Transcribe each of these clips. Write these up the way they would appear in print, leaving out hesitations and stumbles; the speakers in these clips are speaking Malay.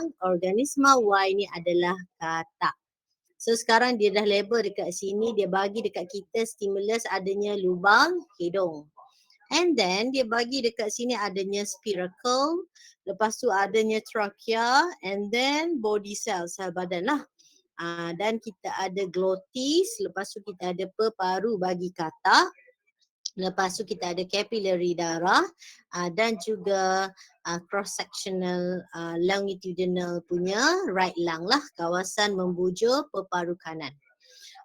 yang organisma Y ni adalah katak. So sekarang dia dah label dekat sini, dia bagi dekat kita stimulus adanya lubang hidung. And then dia bagi dekat sini adanya spiracle, lepas tu adanya trachea, and then body cell, sel badan lah. Dan kita ada glotis, lepas tu kita ada paru bagi katak, lepas tu kita ada capillary darah dan juga cross-sectional longitudinal punya right lung lah, kawasan membujur paru kanan.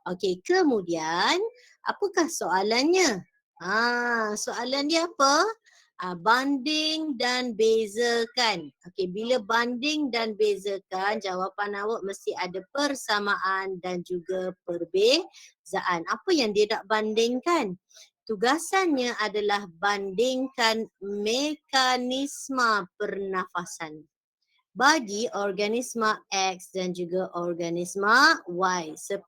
Okey, kemudian apakah soalannya? Soalan dia apa? Banding dan bezakan. Okey, bila banding dan bezakan, jawapan awak mesti ada persamaan dan juga perbezaan. Apa yang dia nak bandingkan? Tugasannya adalah bandingkan mekanisme pernafasan bagi organisma X dan juga organisma Y. 10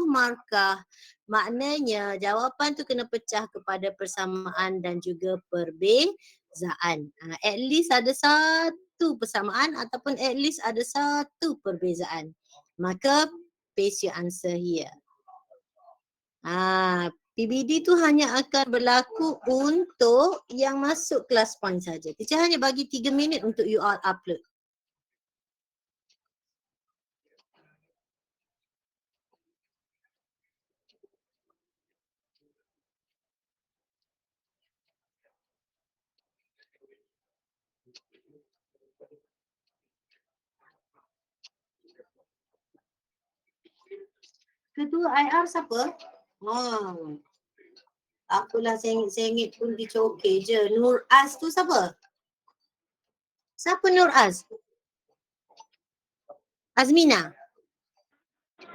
markah, maknanya jawapan tu kena pecah kepada persamaan dan juga perbezaan. At least ada satu persamaan ataupun at least ada satu perbezaan. Maka paste your answer here. PBD tu hanya akan berlaku untuk yang masuk kelas point saja. Teacher hanya bagi 3 minit untuk you all upload. Ketua IR siapa? Apalah sengit-sengit pun dicokeh je. Nur Az tu siapa? Siapa Nur Az? Azmina?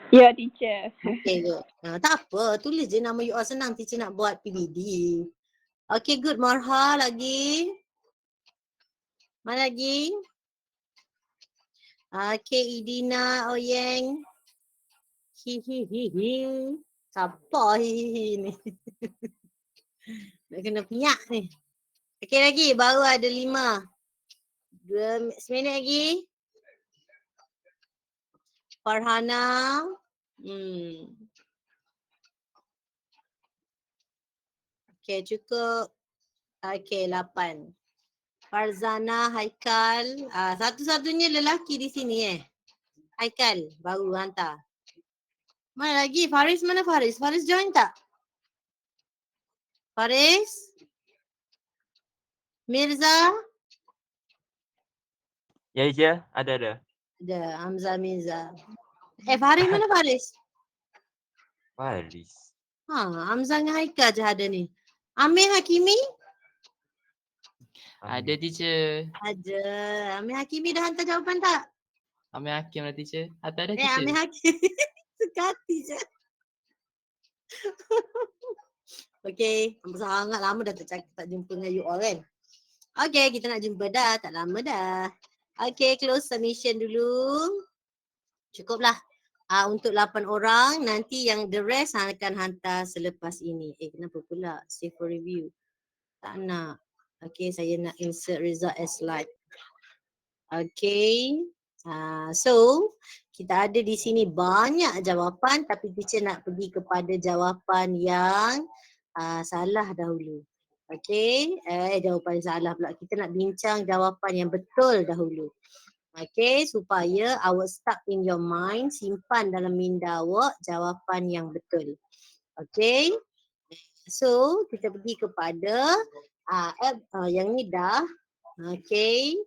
Ya, teacher. Okay, good. Tak apa, tulis je nama you all, senang teacher nak buat PBD. Okay, good. Marha lagi. Mana lagi? Okay, Idina, Oyeng. Hihihihi. Siapa hihihi ni? Nak kena pinyak ni. Okay lagi, baru ada 5. 2 minit lagi. Farhana. Okay, cukup. Okay, 8. Farzana, Haikal. Satu-satunya lelaki di sini Haikal, baru hantar. Mana lagi? Faris, mana Faris? Faris join tak? Faris? Mirza? Ya, Ija, ada. Ada, Hamzah Mirza. Faris mana Faris? Faris. Hamzah dengan Haikal je ada ni. Amir Hakimi? Ada teacher. Ada. Amir Hakimi dah hantar jawapan tak? Amir Hakim lah teacher. Atau ada teacher? Amir Hakim. Sekati je. Okay. Sangat lama dah tak jumpa dengan you all kan. Okay, kita nak jumpa dah. Tak lama dah. Okay, close submission dulu. Cukuplah. Untuk 8 orang, nanti yang the rest akan hantar selepas ini. Kenapa pula? Save for review. Tak nak. Okay, saya nak insert result as slide. Okay. So, kita ada di sini banyak jawapan tapi teacher nak pergi kepada jawapan yang salah dahulu. Okay. Jawapan salah pula. Kita nak bincang jawapan yang betul dahulu. Okay, supaya awak stuck in your mind, simpan dalam minda awak jawapan yang betul. Okay. So, kita pergi kepada yang ni dah. Okay.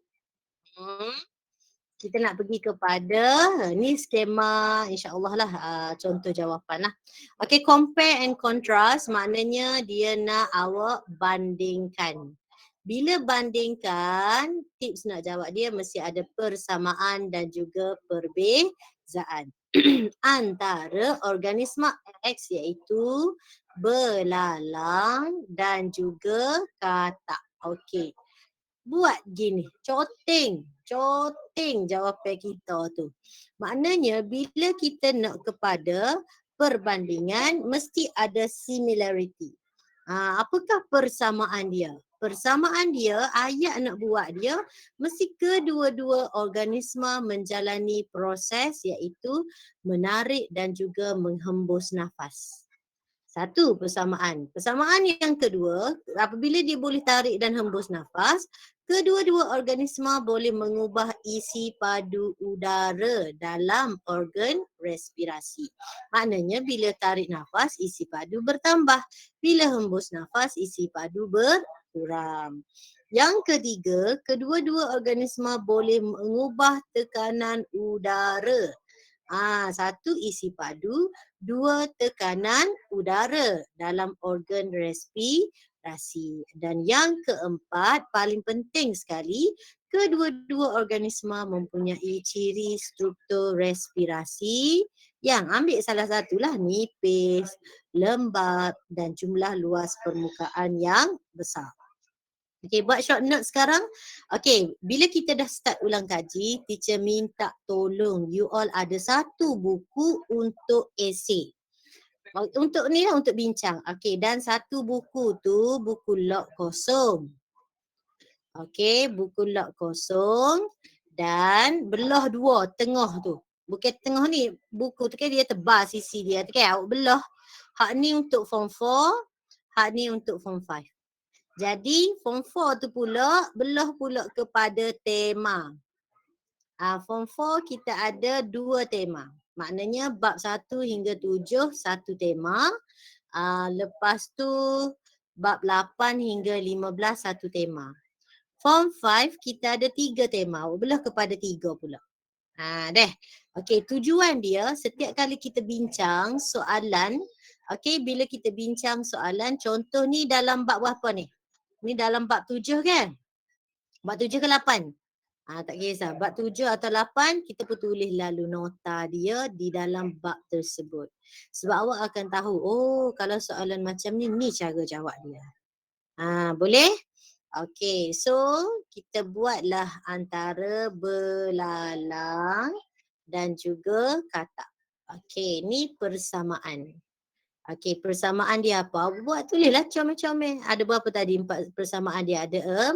Kita nak pergi kepada ni skema, insya-Allah lah contoh jawapan lah. Okay, compare and contrast maknanya dia nak awak bandingkan. Bila bandingkan, tips nak jawab dia mesti ada persamaan dan juga perbezaan antara organisma X iaitu belalang dan juga katak. Okey. Buat gini, coting jawapan kita tu. Maknanya bila kita nak kepada perbandingan mesti ada similarity. Apakah persamaan dia? persamaan dia, ayat nak buat dia, mesti kedua-dua organisma menjalani proses iaitu menarik dan juga menghembus nafas. Satu persamaan. Persamaan yang kedua, apabila dia boleh tarik dan hembus nafas, kedua-dua organisma boleh mengubah isi padu udara dalam organ respirasi. Maknanya bila tarik nafas, isi padu bertambah. Bila hembus nafas, isi padu berkurang. Yang ketiga, kedua-dua organisma boleh mengubah tekanan udara. Satu isi padu, dua tekanan udara dalam organ respirasi. Dan yang keempat, paling penting sekali, kedua-dua organisma mempunyai ciri struktur respirasi yang ambil salah satulah nipis, lembab dan jumlah luas permukaan yang besar. Okey, buat short note sekarang. Okey, bila kita dah start ulang kaji, teacher minta tolong you all ada satu buku untuk esei. Untuk ni lah, untuk bincang. Okey, dan satu buku tu buku log kosong. Okey, buku log kosong dan belah dua tengah tu. Bukan tengah ni, buku tu kan dia tebal sisi dia tu kan, awak belah. Hak ni untuk form 4, hak ni untuk form 5. Jadi form 4 tu pula belah pula kepada tema. Form 4 kita ada 2 tema. Maknanya bab 1 hingga 7 satu tema. Lepas tu bab 8 hingga 15 satu tema. Form 5 kita ada 3 tema. Belah kepada 3 pula. Deh. Okey, tujuan dia setiap kali kita bincang soalan, okey, bila kita bincang soalan, contoh ni dalam bab apa ni? Ni dalam bab 7 kan? Bab 7 ke 8? Tak kisah. Bab 7 atau 8 kita pun tulis lalu nota dia di dalam bab tersebut. Sebab awak akan tahu, oh kalau soalan macam ni cara jawab dia. Boleh? Okey, so kita buatlah antara belalang dan juga katak. Okey, ni persamaan. Okey, persamaan dia apa? Buat tulislah comel-comel. Ada berapa tadi? 4 persamaan dia. Ada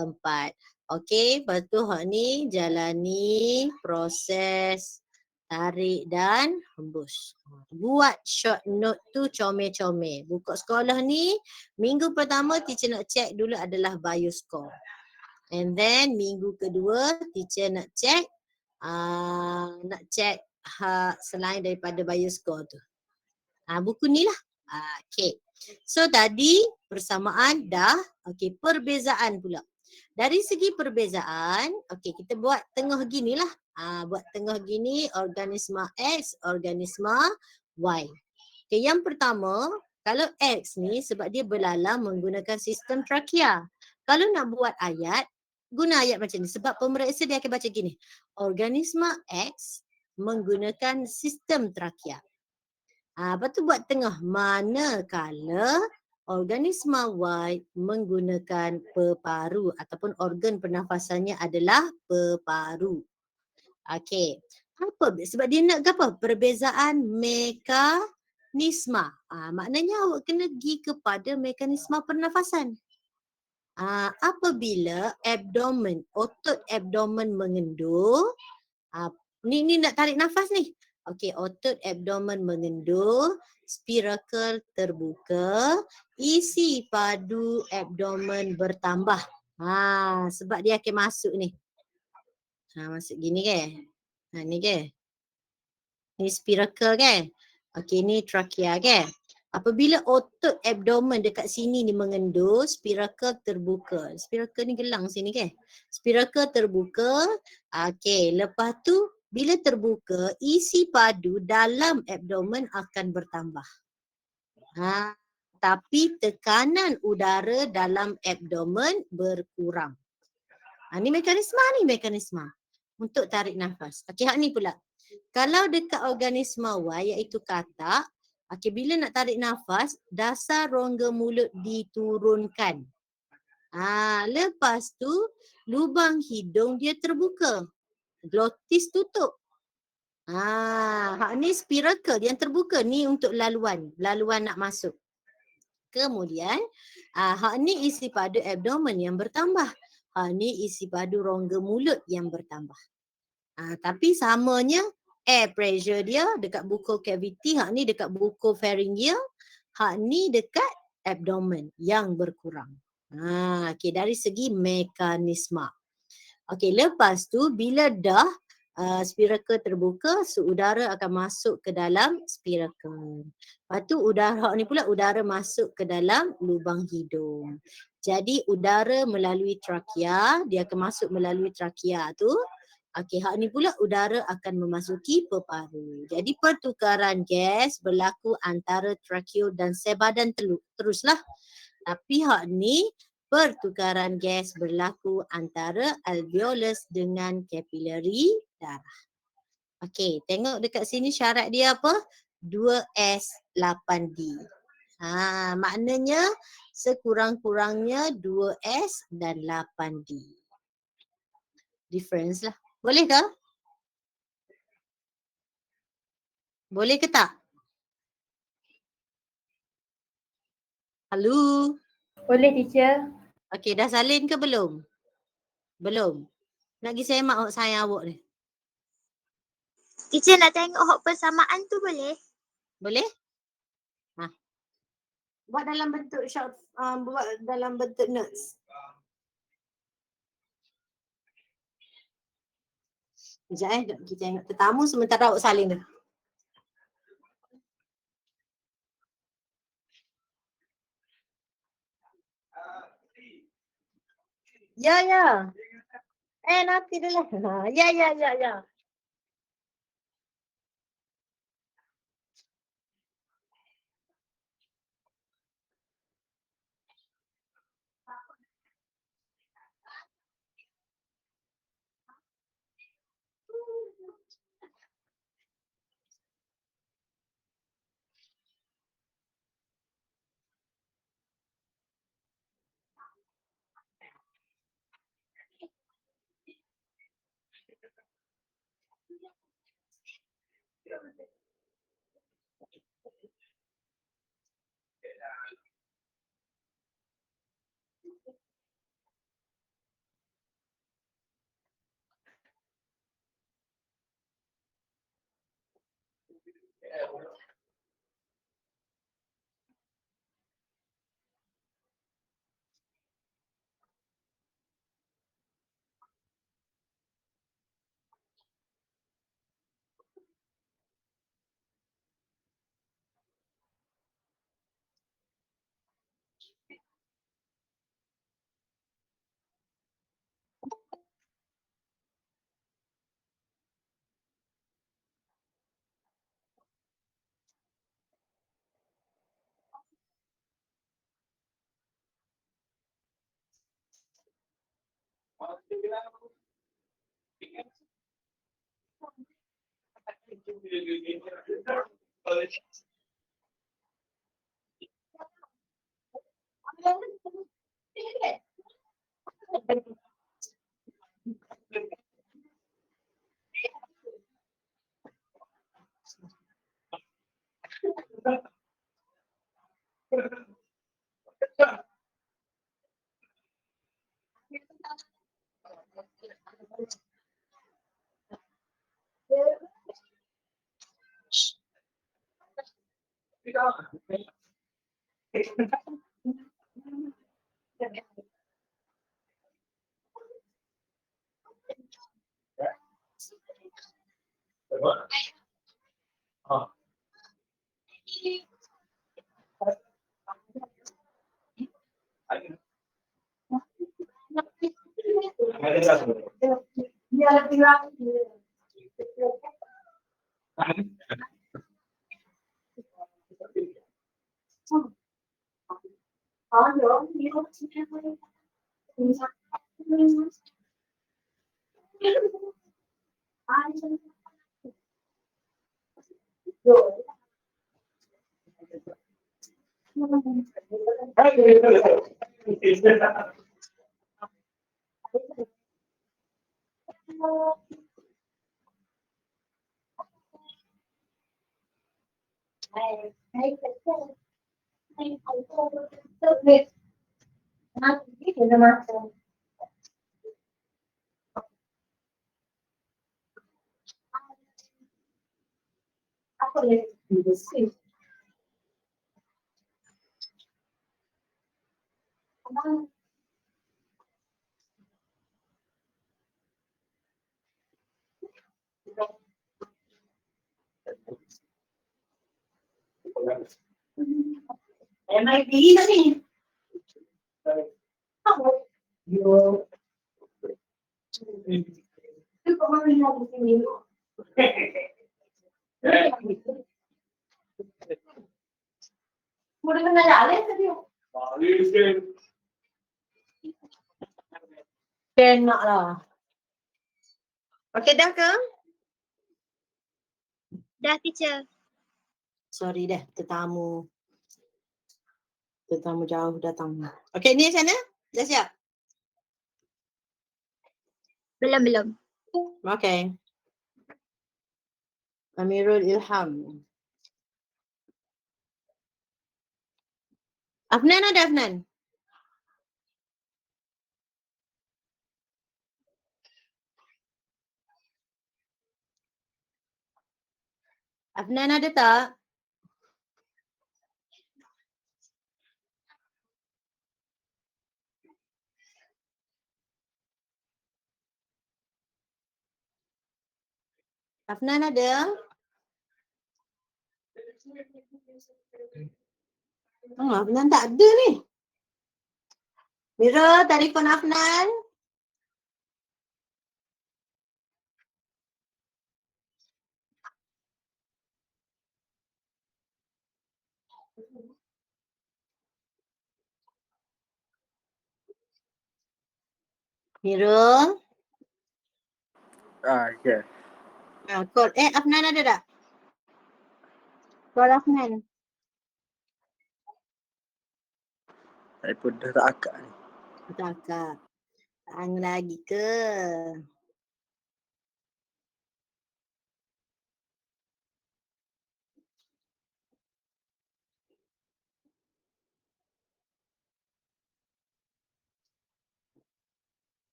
4. Okey, lepas tu hak ni jalani proses tarik dan hembus. Buat short note tu comel-comel. Buka sekolah ni, minggu pertama teacher nak check dulu adalah bioscore. And then minggu kedua teacher nak check selain daripada bioscore tu. Buku ni lah. Okay. So tadi persamaan dah. Okay, perbezaan pula. Dari segi perbezaan, okay, kita buat tengah gini lah. Buat tengah gini organisma X, organisma Y. Okay, yang pertama, kalau X ni sebab dia belalang menggunakan sistem trakea. Kalau nak buat ayat, guna ayat macam ni. Sebab pemeriksa dia akan baca gini. Organisma X menggunakan sistem trakea. Lepas tu buat tengah. Manakala organisma Y menggunakan peparu ataupun organ pernafasannya adalah peparu. Okey. Sebab dia nak apa? Perbezaan mekanisma. Maknanya awak kena pergi kepada mekanisma pernafasan. Apabila abdomen, otot abdomen mengendur, ni nak tarik nafas ni. Okey, otot abdomen mengendur, spirakel terbuka, isi padu abdomen bertambah. Sebab dia akan masuk ni. Masuk gini ke? Ni ke? Ni spirakel ke? Okey, ni trakea ke? Apabila otot abdomen dekat sini ni mengendur, spirakel terbuka. Spirakel ni gelang sini ke? Spirakel terbuka. Okey, lepas tu bila terbuka, isi padu dalam abdomen akan bertambah. Tapi tekanan udara dalam abdomen berkurang. Ni mekanisme untuk tarik nafas. Okey, hak ni pula. Kalau dekat organisma Y iaitu katak, okey, bila nak tarik nafas, dasar rongga mulut diturunkan. Lepas tu lubang hidung dia terbuka. Glotis tutup. Hak ni spirakel yang terbuka ni untuk laluan nak masuk. Kemudian hak ni isi padu abdomen yang bertambah. Hak ni isi padu rongga mulut yang bertambah. Tapi samanya air pressure dia dekat buccal cavity, hak ni dekat buccal pharyngeal, hak ni dekat abdomen yang berkurang. Okay, dari segi mekanisme. Okay, lepas tu bila dah spirakel terbuka, udara akan masuk ke dalam spirakel. Lepas tu udara ni pula udara masuk ke dalam lubang hidung. Jadi udara melalui trakea, dia akan masuk melalui trakea tu. Okey, hak ni pula udara akan memasuki peparu. Jadi pertukaran gas berlaku antara trakeol dan sel badan teruslah. Tapi hak ni pertukaran gas berlaku antara alveolus dengan kapilari darah. Okey, tengok dekat sini syarat dia apa? 2S8D. Maknanya sekurang-kurangnya 2S dan 8D. Difference lah. Boleh ke? Boleh ke tak? Halo? Boleh teacher. Okey, dah salin ke belum? Belum. Nak pergi semak saya awak ni. Teacher nak tengok hok persamaan tu boleh? Boleh? Buat dalam bentuk short, buat dalam bentuk notes. Sekejap kita tengok tetamu sementara awak salin dah. Ya. Nanti dulu. Ya. MIB tak ni? Boleh kena jalan tadi. Kena lah. Okey dah ke? Dah teacher. Sorry dah, tetamu. Tetamu jauh datang. Okey, ni sana? Dah siap? Belum. Okey. Amirul Ilham. Afnan ada Afnan? Afnan ada tak? Afnan ada? Afnan tak ada ni. Mira, telefon Afnan. Mira. Ya. Call. Afnan ada tak? Call Afnan. Telefon dah tak akak ni. Tak kak. Hang lagi ke?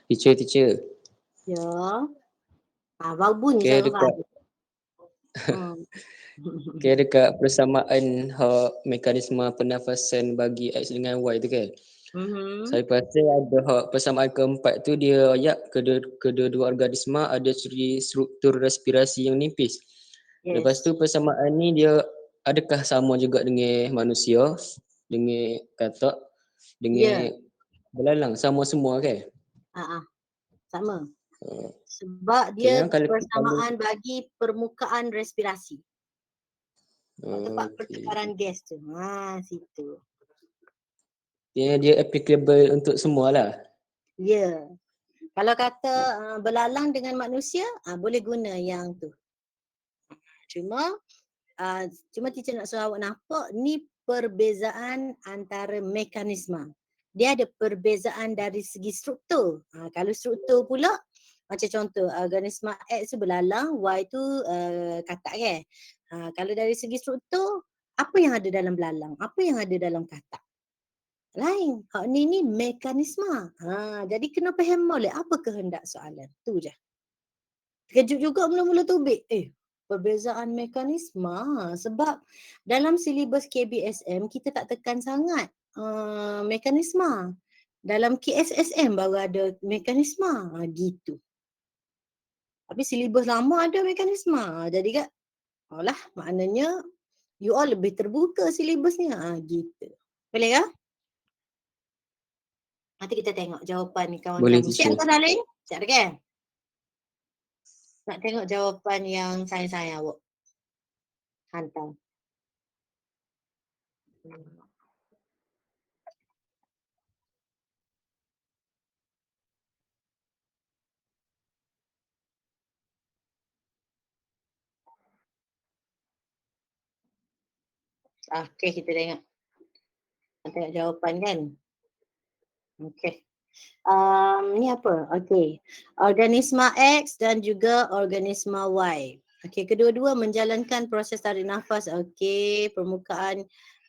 Teacher. Ya. Baru bunyi Okay, suara dekat Hmm. okay, dekat persamaan hak mekanisme pernafasan bagi X dengan Y tu kan. Saya pasti ada hak persamaan keempat tu dia ayat kedua-dua organisma ada struktur respirasi yang nipis. Yes. Lepas tu persamaan ni dia adakah sama juga dengan manusia, dengan katak, dengan belalang sama semua kan? Sama. Uh, Sebab Okay, dia kalau persamaan bagi permukaan respirasi. Tempat okay. pertukaran gas tu. Situ. Dia applicable untuk semualah. Ya. Kalau kata belalang dengan manusia, boleh guna yang tu. Cuma teacher nak suruh awak nampak ni perbezaan antara mekanisme. Dia ada perbezaan dari segi struktur. Kalau struktur pula macam contoh organisma X tu belalang, Y tu katak kan. Kalau dari segi struktur, apa yang ada dalam belalang? Apa yang ada dalam katak? Lain. Hak ni mekanisme. Jadi kena faham molek apa kehendak soalan. Tu je. Terkejut juga mula-mula tubik. Perbezaan mekanisme. Sebab dalam silibus KBSM kita tak tekan sangat mekanisme. Dalam KSSM baru ada mekanisme. Gitu. Tapi silibus lama ada mekanisme. Jadi kan, maknanya you all lebih terbuka silibusnya. Gitu. Boleh ke? Nanti kita tengok jawapan ni Boleh, kawan-kawan. teacher. Siap tak Saling? Siap tak kan? Nak tengok jawapan yang saya awak hantar. Okey, kita tengok. Kita tengok jawapan kan. Okey. Ni apa? Okey. Organisma X dan juga organisma Y. Okey, kedua-dua menjalankan proses tarik nafas. Okey,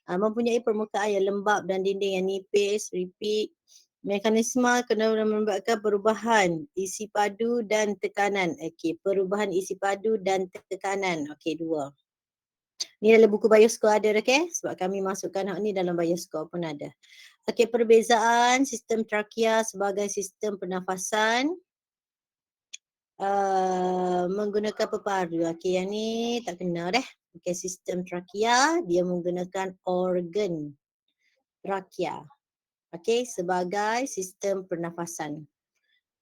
mempunyai permukaan yang lembap dan dinding yang nipis. Repeat. Mekanisme kena menyebabkan perubahan isi padu dan tekanan. Okey, perubahan isi padu dan tekanan. Okey, 2. Ni dalam buku bioskop ada, okey? Sebab kami masukkan hak ni dalam bioskop pun ada. Okey, perbezaan sistem trakea sebagai sistem pernafasan menggunakan peparu. Okey, yang ni tak kena dah. Okey, sistem trakea dia menggunakan organ trakea. Okey, sebagai sistem pernafasan.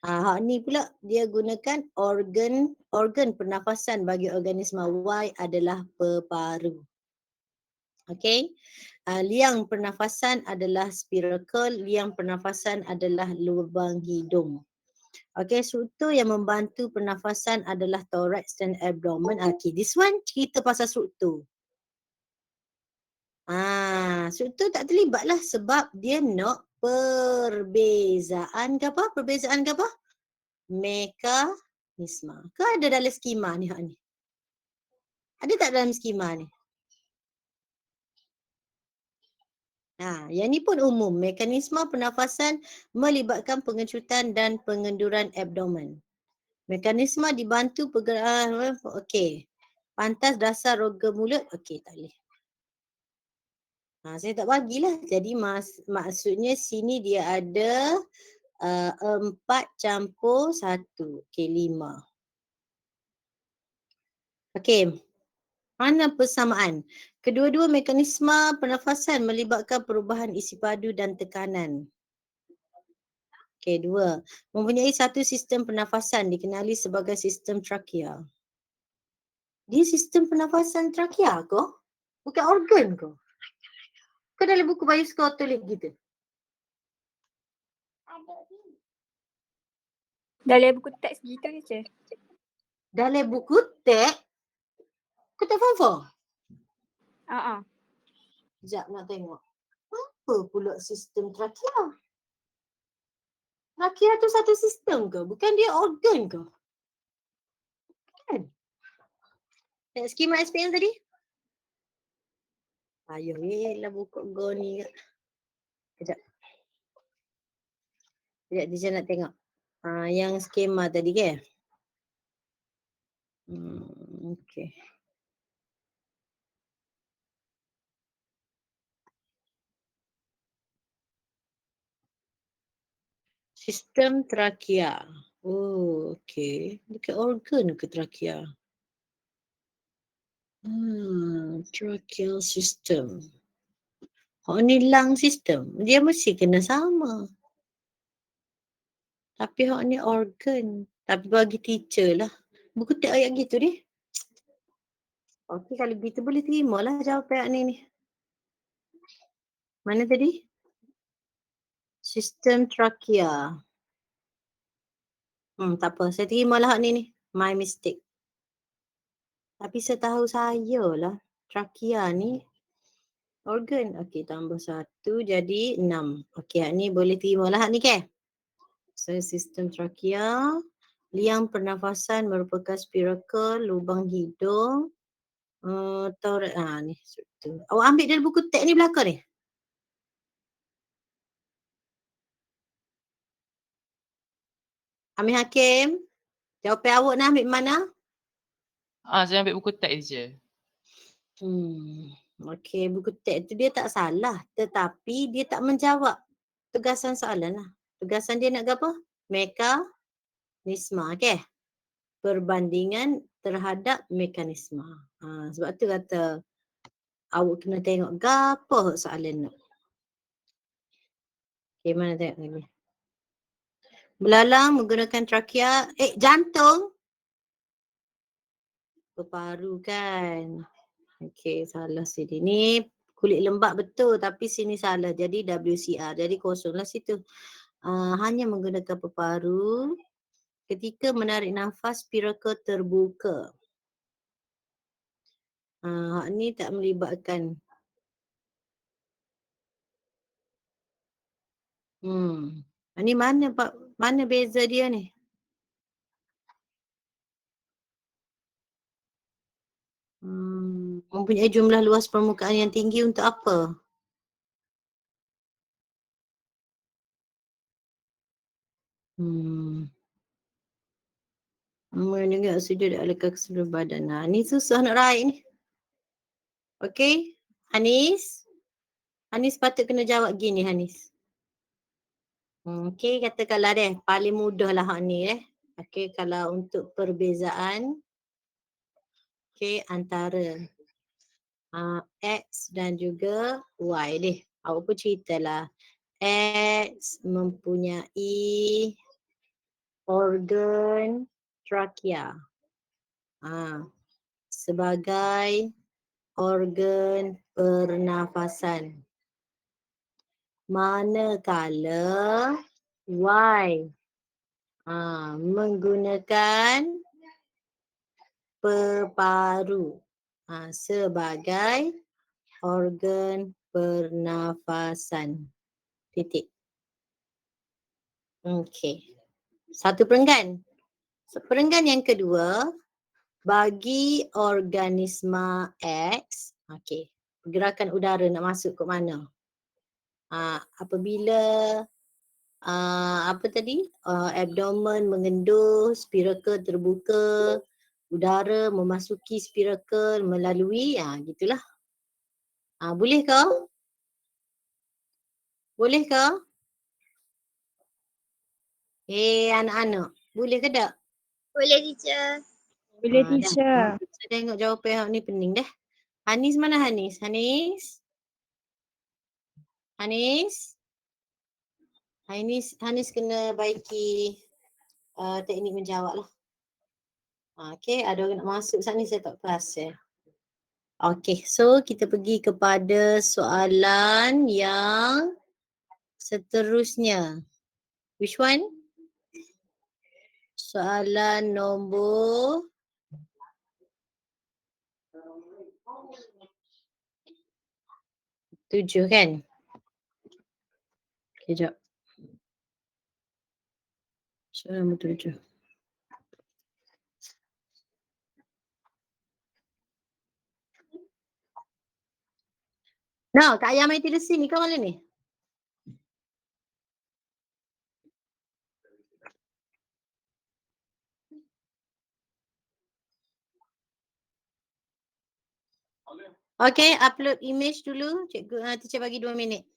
Hak ni pula dia gunakan organ pernafasan bagi organisma. Y adalah peparu. Okey. Liang pernafasan adalah spiracle, liang pernafasan adalah lubang hidung. Okey, struktur yang membantu pernafasan adalah thorax dan abdomen. Okey, this one cerita pasal struktur. Struktur tak terlibat lah sebab dia nak perbezaan ke apa? Perbezaan ke apa? Mekanisme. Ke ada dalam skema ni hak ni? Ada tak dalam skema ni? Yang ni pun umum. Mekanisme pernafasan melibatkan pengecutan dan pengenduran abdomen. Mekanisme dibantu pergerakan, okey. Pantas dasar rongga mulut, okey tak boleh. Saya tak bagilah. Jadi maksudnya sini dia ada 4 campur 1. Okey, 5. Okey. Mana persamaan? Kedua-dua mekanisme pernafasan melibatkan perubahan isi padu dan tekanan. Okey, 2. Mempunyai satu sistem pernafasan dikenali sebagai sistem trakea. Dia sistem pernafasan trakea ke? Bukan organ ke? Ke dalam buku bioskop tulis gitu? Dalam buku teks gitu je. Dalam buku teks? Kau tak faham? Sekejap nak tengok. Apa pula sistem trakea? Trakea tu satu sistem ke? Bukan dia organ ke? Kan? Tengok skema SPM tadi? Ayuh, lah buku go ni kat. Sekejap. Sekejap teacher nak tengok. Yang skema tadi ke? Okey. Sistem trakea. Oh, okey. Dekat organ ke trakea? Tracheal system. Oh, ni lung system. Dia mesti kena sama. Tapi hak ni organ. Tapi bagi teacher lah. Buku tak ayat gitu ni. Okey, kalau gitu boleh terima lah jawapan ni. Mana tadi? Sistem trakea. Tak apa. Saya terima lah hak ni. My mistake. Tapi setahu saya lah. Trakea ni organ. Okey, tambah 1 jadi 6. Okey, hak ni boleh terima lah hak ni ke? So, sistem trakea. Liang pernafasan merupakan spiracle, lubang hidung. Thorax. Ni struktur. Awak ambil dari buku teks ni belakang ni? Amir Hakim, jawapan awak nak ambil mana? Saya ambil buku teks je. Okey, buku teks tu dia tak salah. Tetapi dia tak menjawab tugasan soalan lah. Tugasan dia nak apa? Mekanisme, okey? Perbandingan terhadap mekanisme. Sebab tu kata awak kena tengok gapo soalan tu. Okey, mana tengok lagi. Belalang menggunakan trakea, jantung. Peparu kan. Okey, salah sini. Ni kulit lembap betul tapi sini salah. Jadi WCR. Jadi kosonglah situ. Hanya menggunakan peparu ketika menarik nafas spiracle terbuka. Hak ni tak melibatkan. Ni mana beza dia ni? Mempunyai jumlah luas permukaan yang tinggi untuk apa? Mendengar sujud alakah keseluruh badan. Nah, ni susah nak raih ni. Okey, Hanis. Hanis patut kena jawab gini Hanis. Okey, katakanlah deh, paling mudah lah hak ni Okey, kalau untuk perbezaan antara X dan juga Y deh. Awak pun ceritalah. X mempunyai organ trakea sebagai organ pernafasan. Manakala Y menggunakan peparu sebagai organ pernafasan. Titik. Okey. Satu perenggan. Perenggan yang kedua, bagi organisma X, okey, pergerakan udara nak masuk ke mana? Apabila abdomen mengendur, spirakel terbuka, udara memasuki spirakel melalui gitulah. Boleh ke? Boleh ke? Anak-anak, boleh ke tak? Boleh teacher. Boleh Dah. teacher. Saya tengok jawapan hak ni pening dah. Hanis mana Hanis? Hanis? Hanis kena baiki teknik menjawab lah. Okey, ada orang nak masuk saat ni saya tak perasan. Okey, so kita pergi kepada soalan yang seterusnya. Which one? Soalan nombor 7 kan? Kejap. Soalan nombor 7. No, Kak Ayah main telesi ni kau mana ni? Okay, upload image dulu. Cikgu, teacher bagi 2 minit.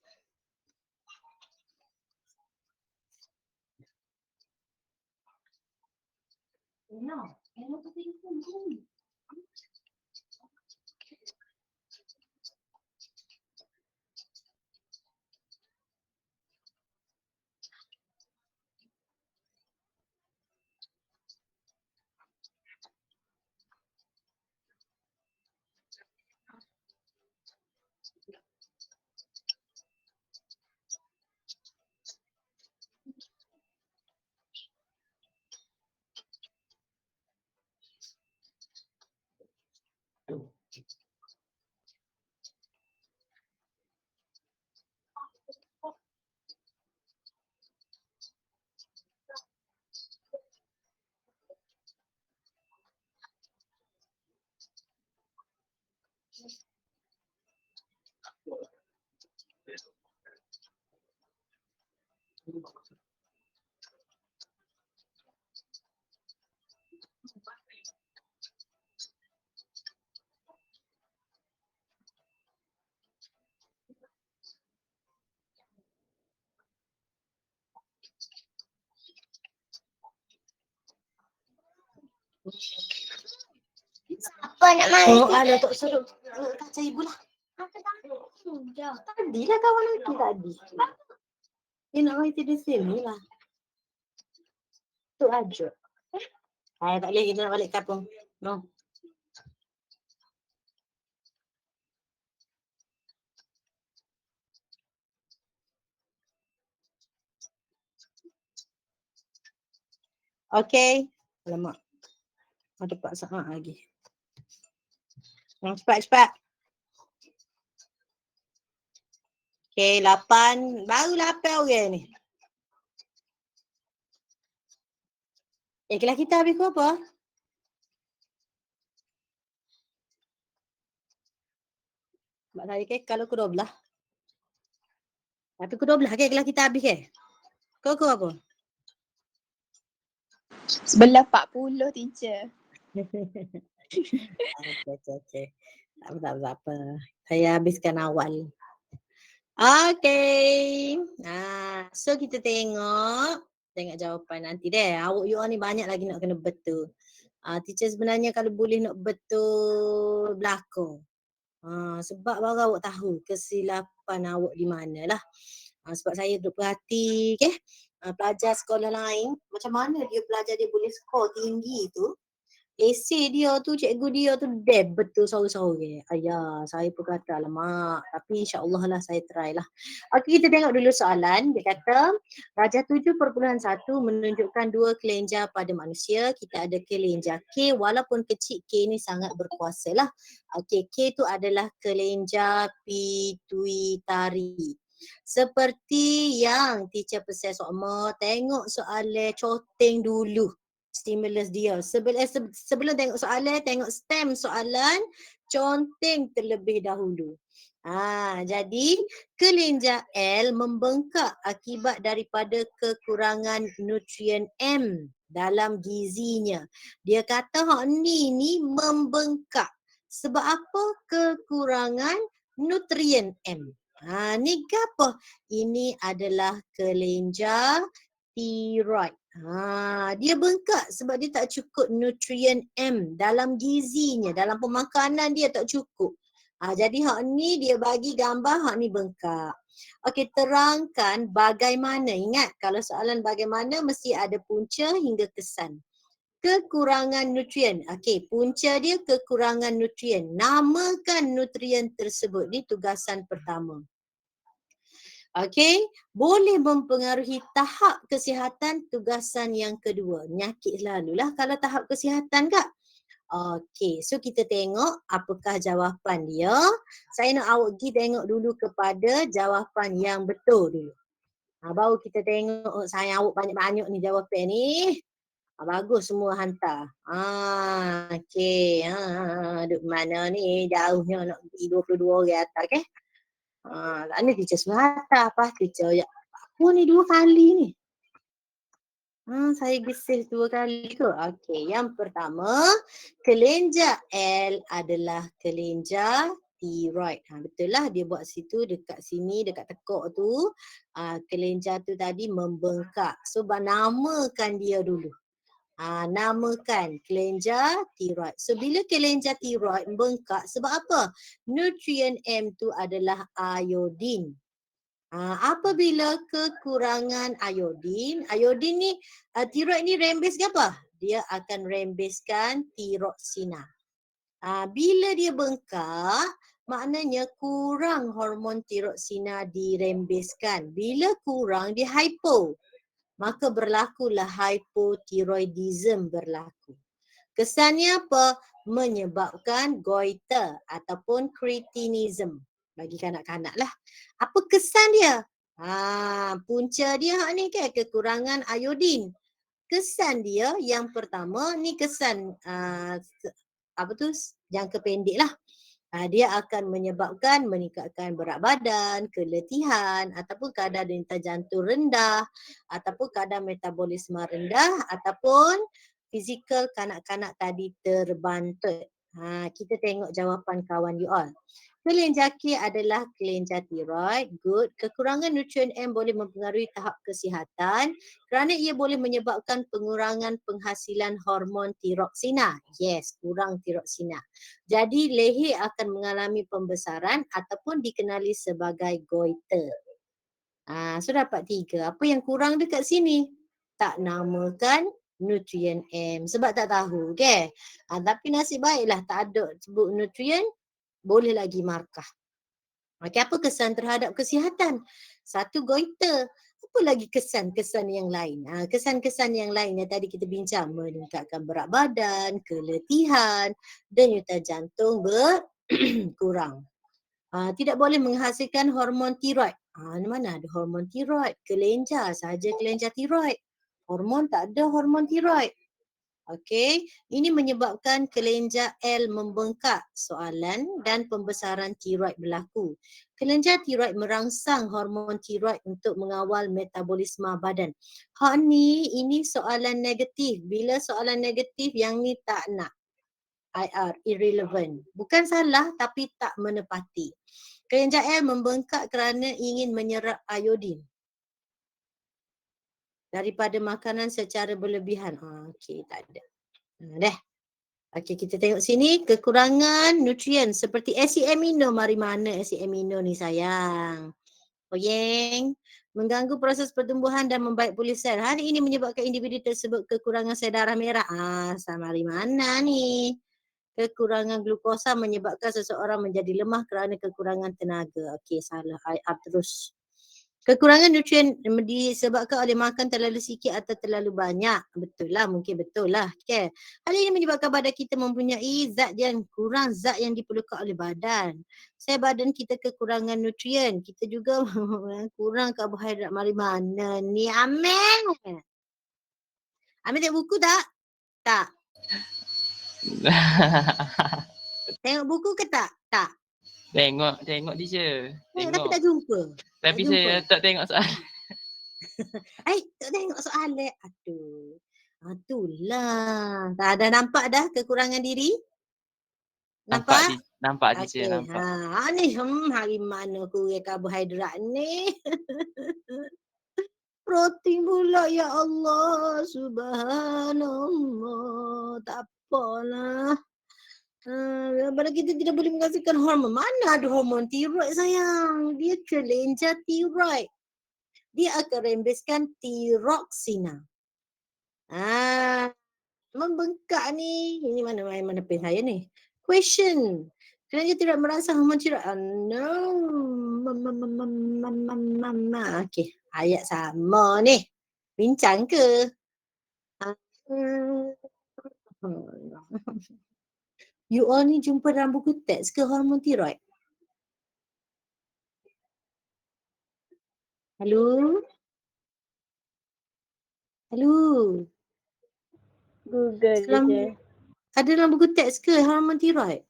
Apa nak main? Oh, ada tak suruh kaca ibu lah. Tadi lah kawan lagi tadi. Dia nak main di sini lah. Tu aja. Tak boleh, kita nak balik kampung. No. Okay. Alamak. Ada 4 saat lagi. Cepat. Okay, 8. Baru 8 orang ni. Kelas kita habis pukul apa? Sebab saya kalau pukul 12. Tapi pukul 12 kelas kita habis ke? Kau apa? 11.40 teacher. Okay. Tak apa. Saya habiskan awal. Okay. So kita tengok jawapan nanti deh. Awak you all ni banyak lagi nak kena betul. Teacher sebenarnya kalau boleh nak betul belakang. Sebab baru awak tahu kesilapan awak di mana lah. Sebab saya duduk perhati pelajar sekolah lain, macam mana dia pelajar dia boleh skor tinggi tu. Esei dia tu, cikgu dia tu deb betul sore-sore. Ayah, saya pun kata alamak. Tapi insyaAllah lah saya try lah. Okey, kita tengok dulu soalan. Dia kata, Rajah 7.1 menunjukkan dua kelenjar pada manusia. Kita ada kelenjar K, walaupun kecil K ni sangat berkuasa lah. Okey, K tu adalah kelenjar pituitari. Seperti yang teacher pesan Sokma, tengok soalan coteng dulu. Stimulus dia. Sebelum tengok soalan, tengok stem soalan, conteng terlebih dahulu. Jadi kelenjar L membengkak akibat daripada kekurangan nutrien M dalam gizinya. Dia kata hak ni membengkak. Sebab apa? Kekurangan nutrien M. Ni apa? Ini adalah kelenjar tiroid. Dia bengkak sebab dia tak cukup nutrien M dalam gizinya, dalam pemakanan dia tak cukup. Jadi hak ni dia bagi gambar hak ni bengkak. Okey, terangkan bagaimana. Ingat kalau soalan bagaimana mesti ada punca hingga kesan. Kekurangan nutrien. Okey, punca dia kekurangan nutrien. Namakan nutrien tersebut. Ni tugasan pertama. Okey, boleh mempengaruhi tahap kesihatan, tugasan yang kedua. Nyakit selalulah kalau tahap kesihatan kak. Okey, so kita tengok apakah jawapan dia. Saya nak awak pergi tengok dulu kepada jawapan yang betul dulu. Baru kita tengok saya awak banyak-banyak ni jawapan ni. Bagus semua hantar. Okey, duduk mana ni? Jauhnya nak pergi 22 orang atas ke? Tak ni teacher semua hantar. Apa teacher? Aku ni 2 kali ni. Saya gesis 2 kali ke? Okey, yang pertama, kelenjar L adalah kelenjar tiroid. Betul lah dia buat situ dekat sini, dekat tekuk tu. Kelenjar tu tadi membengkak. So, namakan dia dulu. Namakan kelenjar tiroid. So, bila kelenjar tiroid membengkak, sebab apa? Nutrien M tu adalah iodin. Apabila kekurangan iodin ni tiroid ni rembes ke apa? Dia akan rembeskan tiroksina. Bila dia bengkak, maknanya kurang hormon tiroksina dirembeskan. Bila kurang, dia hypo. Maka berlakulah hypotiroidism berlaku. Kesannya apa? Menyebabkan goiter ataupun kretinism. Bagi kanak-kanak lah. Apa kesan dia? Punca dia ni kan kekurangan iodin. Kesan dia yang pertama ni kesan jangka pendek lah. Dia akan menyebabkan meningkatkan berat badan, keletihan ataupun kadar denyut jantung rendah ataupun kadar metabolisme rendah ataupun fizikal kanak-kanak tadi terbantut. Kita tengok jawapan kawan you all. Kelenjar K adalah kelenjar tiroid. Good. Kekurangan nutrien M boleh mempengaruhi tahap kesihatan kerana ia boleh menyebabkan pengurangan penghasilan hormon tiroksina. Yes, kurang tiroksina. Jadi leher akan mengalami pembesaran ataupun dikenali sebagai goiter. So dapat 3. Apa yang kurang dekat sini? Tak namakan nutrien M sebab tak tahu ke. Tapi nasib baiklah tak ada sebut nutrien, boleh lagi markah. Okey, apa kesan terhadap kesihatan? 1 goiter. Apa lagi kesan-kesan yang lain? Kesan-kesan yang lain yang tadi kita bincang, meningkatkan berat badan, keletihan, denyutan jantung berkurang. Tidak boleh menghasilkan hormon tiroid. Mana ada hormon tiroid? Kelenjar saja kelenjar tiroid. Hormon tak ada hormon tiroid. Okey, ini menyebabkan kelenjar L membengkak soalan dan pembesaran tiroid berlaku. Kelenjar tiroid merangsang hormon tiroid untuk mengawal metabolisme badan. Hak ni, ini soalan negatif. Bila soalan negatif yang ni tak nak. IR, irrelevant. Bukan salah tapi tak menepati. Kelenjar L membengkak kerana ingin menyerap iodin daripada makanan secara berlebihan. Okey, tak ada. Dah. Okey, kita tengok sini kekurangan nutrien seperti asid amino. Mari mana asid amino ni sayang? Oyeng. Mengganggu proses pertumbuhan dan membaik pulih sel. Hari ini menyebabkan individu tersebut kekurangan sel darah merah. Mari mana ni? Kekurangan glukosa menyebabkan seseorang menjadi lemah kerana kekurangan tenaga. Okey, salah. IR terus. Kekurangan nutrien disebabkan oleh makan terlalu sikit atau terlalu banyak. Betul lah, mungkin betul lah. Okay. Hal ini menyebabkan badan kita mempunyai zat yang kurang, zat yang diperlukan oleh badan. Badan kita kekurangan nutrien. Kita juga kurang karbohidrat. Mari mana ni Amel? Amel tengok buku tak? Tak. Tengok buku ke tak? Tak. Tengok teacher. Tapi Tengok. tak jumpa. Tapi tak saya tak tengok soal. Tak tengok soalan. Aduh. Itulah. Dah nampak dah kekurangan diri? Nampak? Nampak teacher, Okey. nampak. Ni hari mana kurang karbohidrat ni? Protein pula, ya Allah. Subhanallah. Tak apalah. Badan kita tidak boleh menghasilkan hormon. Mana ada hormon tiroid sayang? Dia kelenjar tiroid. Dia akan rembeskan tiroksina. Membengkak ni. Ini mana pen saya ni? Question. Kelenjar tiroid merangsang hormon tiroid. No. Okey. Ayat sama ni. Bincang ke? You all ni jumpa dalam buku teks ke hormon tiroid? Hello? Hello? Google je. Ada dalam buku teks ke hormon tiroid?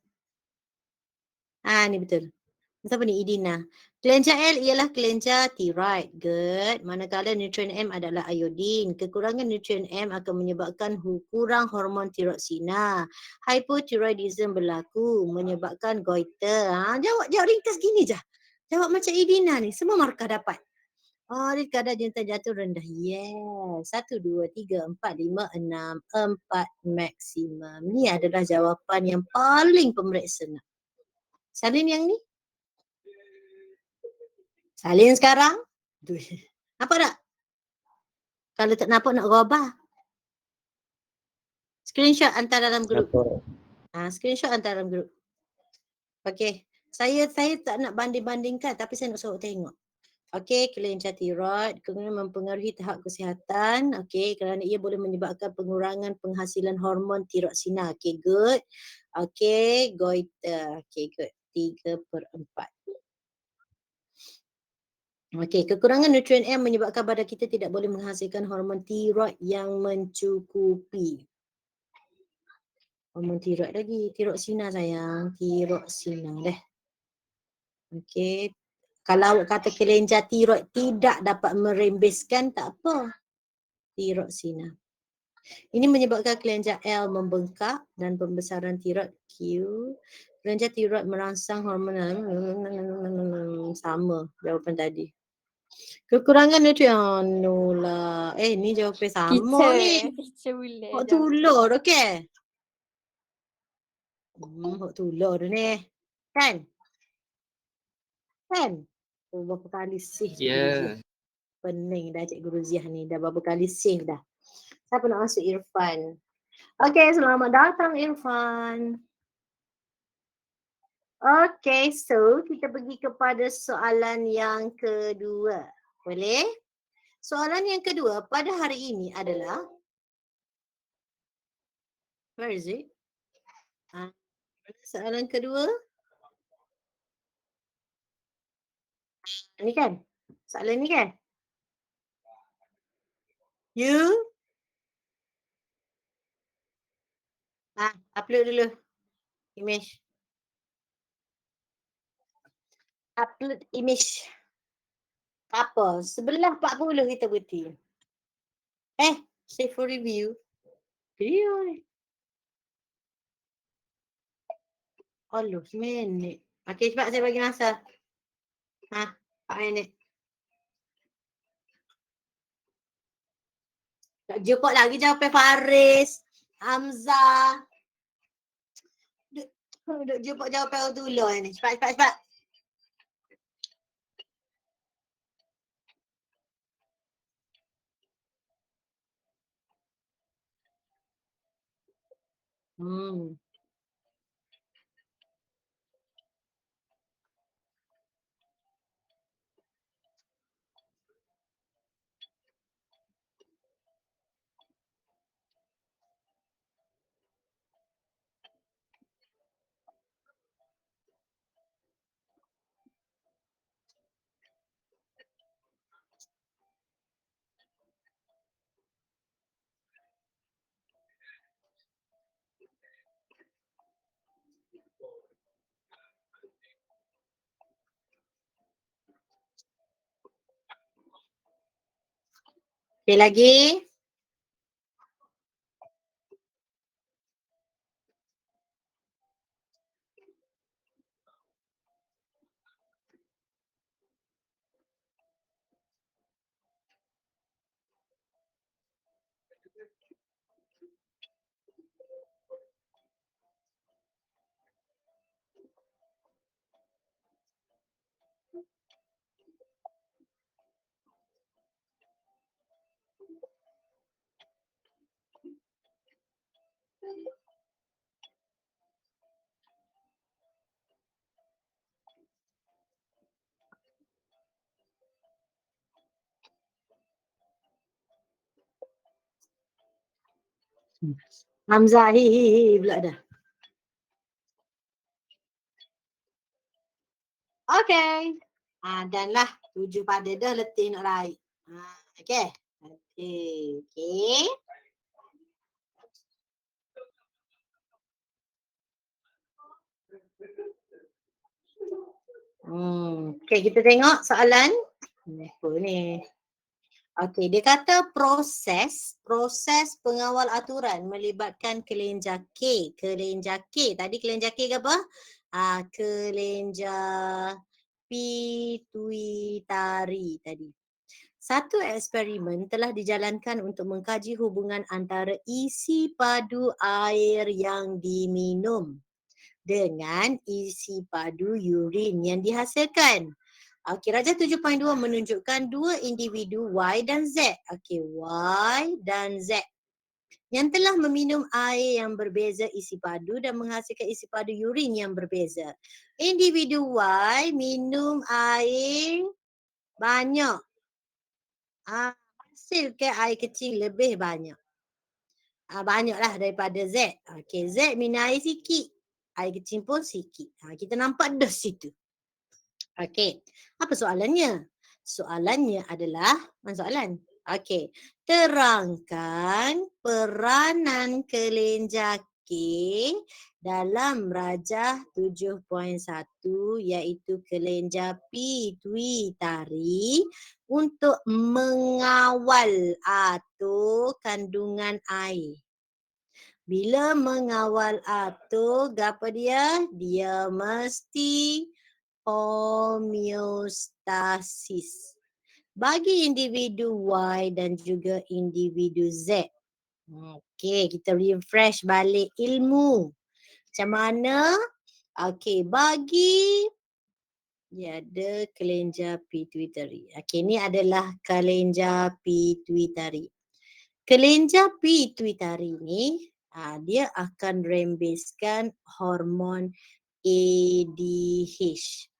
Ni betul. Siapa ni? Idina. Kelenjar L ialah kelenjar tiroid. Good. Manakala nutrien M adalah iodin. Kekurangan nutrien M akan menyebabkan kurang hormon tiroksina. Hypothyroidism berlaku menyebabkan goiter. Jawab ringkas gini je. Jawab macam Idina ni. Semua markah dapat. Dia kadar jentan jatuh rendah. Yes. 1, 2, 3, 4, 5, 6, 4 maksimum. Ni adalah jawapan yang paling pemeriksa nak. Salin yang ni? Salin sekarang? Nampak tak? Kalau tak nampak nak robah. Screenshot hantar dalam grup. Screenshot hantar dalam grup. Okey. Saya tak nak banding-bandingkan tapi saya nak suruh tengok. Okey, kelenjar tiroid kemudian mempengaruhi tahap kesihatan. Okey, kerana ia boleh menyebabkan pengurangan penghasilan hormon tiroksina. Okey, good. Okey, goiter. Okey, good. 3/4. Okey, kekurangan nutrien M menyebabkan badan kita tidak boleh menghasilkan hormon tiroid yang mencukupi. Hormon tiroid lagi, tiroksina sayang, tiroksina dah. Okey. Kalau awak kata kelenjar tiroid tidak dapat merembeskan, tak apa. Tiroksina. Ini menyebabkan kelenjar L membengkak dan pembesaran tiroid Q. Kelenjar tiroid merangsang hormon sama jawapan tadi. Kekurangan nutrien. Lah. Ni jawapan sama ni. Teacher boleh. Hak tulur, okey. Hak tulur ni. Kan? Berapa kali save Cikgu Ruziah. Pening dah Cikgu Ruziah ni. Dah berapa kali save dah. Siapa nak masuk Irfan? Okey, selamat datang Irfan. Okey, so kita pergi kepada soalan yang kedua. Boleh? Soalan yang kedua pada hari ini adalah, where is it? Soalan kedua. Ni kan? Soalan ni kan? You Upload dulu image. Upload image. Apa? Sebelah 40 kita berhenti. Save for review. Video ni. Allah, 9 minit. Okey, cepat saya bagi masa. 4 minit. Tak jumpa lagi jawapan Faris, Hamzah. Duk jumpa jawapan orang dulu ni. Cepat. Okey lagi. Hamzah pula dah. Okey. Dan lah 7 pada dah letih nak raih. Okey. Okey. Okey, kita tengok soalan. Apa ni? Okey, dia kata proses pengawal aturan melibatkan kelenjar K. Kelenjar K. Tadi kelenjar K ke apa? Kelenjar pituitari tadi. Satu eksperimen telah dijalankan untuk mengkaji hubungan antara isi padu air yang diminum dengan isi padu urin yang dihasilkan. Okey, Rajah 7.2 menunjukkan dua individu Y dan Z. Okey, Y dan Z yang telah meminum air yang berbeza isi padu dan menghasilkan isi padu urin yang berbeza. Individu Y minum air banyak. Hasilkan air kecil lebih banyak. Banyaklah daripada Z. Okey, Z minum air sikit. Air kecil pun sikit. Kita nampak dah situ. Okey, apa soalannya? Soalannya adalah, mana soalan? Okey, terangkan peranan kelenjar K dalam Rajah 7.1 iaitu kelenjar pituitari untuk mengawal atur kandungan air. Bila mengawal atur, apa dia? Dia mesti homeostasis bagi individu Y dan juga individu Z. Okey, kita refresh balik ilmu. Macam mana? Okey, bagi ada kelenjar pituitari. Okey, ni adalah kelenjar pituitari. Kelenjar pituitari ni dia akan rembeskan hormon ADH.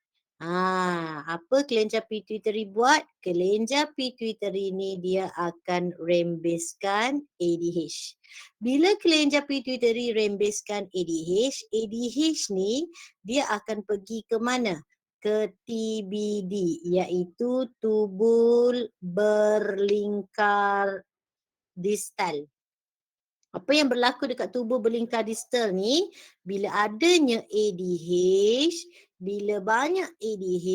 Apa kelenjar pituitari buat? Kelenjar pituitari ni dia akan rembeskan ADH. Bila kelenjar pituitari rembeskan ADH, ADH ni dia akan pergi ke mana? Ke TBD, iaitu tubul berlingkar distal. Apa yang berlaku dekat tubuh belingkar distal ni, bila adanya ADH, bila banyak ADH,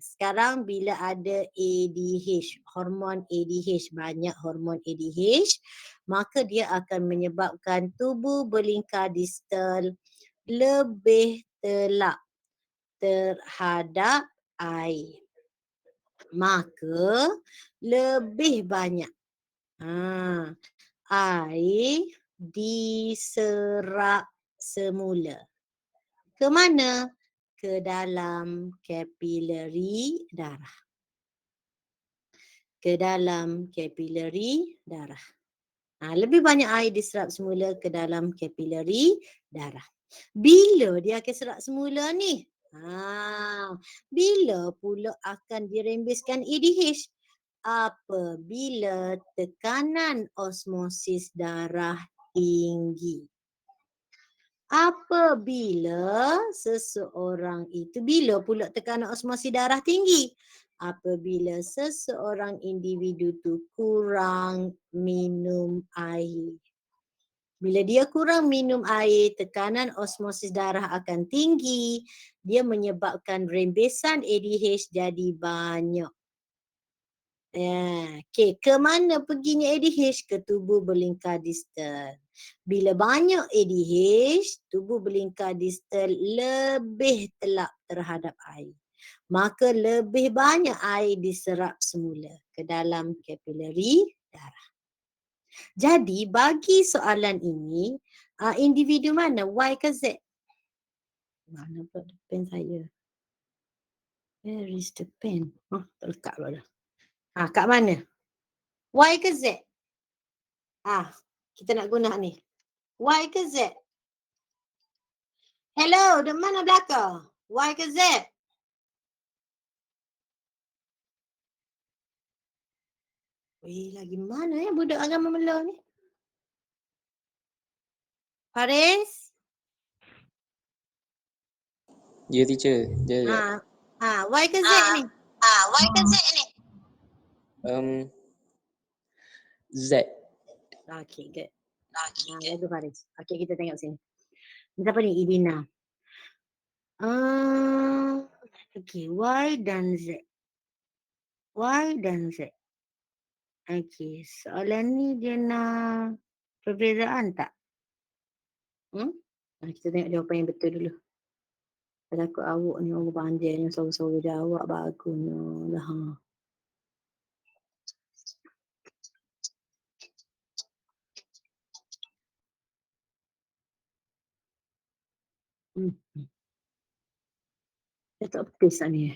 sekarang bila ada ADH, hormon ADH, banyak hormon ADH, maka dia akan menyebabkan tubuh belingkar distal lebih telak terhadap air. Maka lebih banyak air diserap semula. Ke mana? Ke dalam kapilari darah. Ke dalam kapilari darah. Lebih banyak air diserap semula ke dalam kapilari darah. Bila dia akan serap semula ni? Bila pula akan dirembeskan ADH? Apabila tekanan osmosis darah tinggi. Apabila seseorang itu, bila pula tekanan osmosis darah tinggi? Apabila seseorang individu tu kurang minum air. Bila dia kurang minum air, tekanan osmosis darah akan tinggi. Dia menyebabkan rembesan ADH jadi banyak. Ke mana perginya ADH? Ke tubuh belingkar distal. Bila banyak ADH, tubuh belingkar distal lebih telak terhadap air. Maka lebih banyak air diserap semula ke dalam kapilari darah. Jadi bagi soalan ini, individu mana? Y ke Z? Mana pula pen saya? Where is the pen? Terlekat pula dah. Kat mana? Y ke Z? Kita nak guna ni. Y ke Z? Hello, di mana belakang? Y ke Z? Lagi mana budak agama Melayu ni? Faris? Ya teacher. Y ke Z ni? Y ke Z ni? Z. Okay, good. Bagus Faris. Okay, kita tengok sini. Siapa ni? Idina. Okay, Y dan Z. Y dan Z. Okay, soalan ni dia nak perbezaan tak? Kita tengok jawapan yang betul dulu. Kalau aku awak ni orang pandai yang suara-suara jawab bagusnya lah. Dia tak petis lah ni.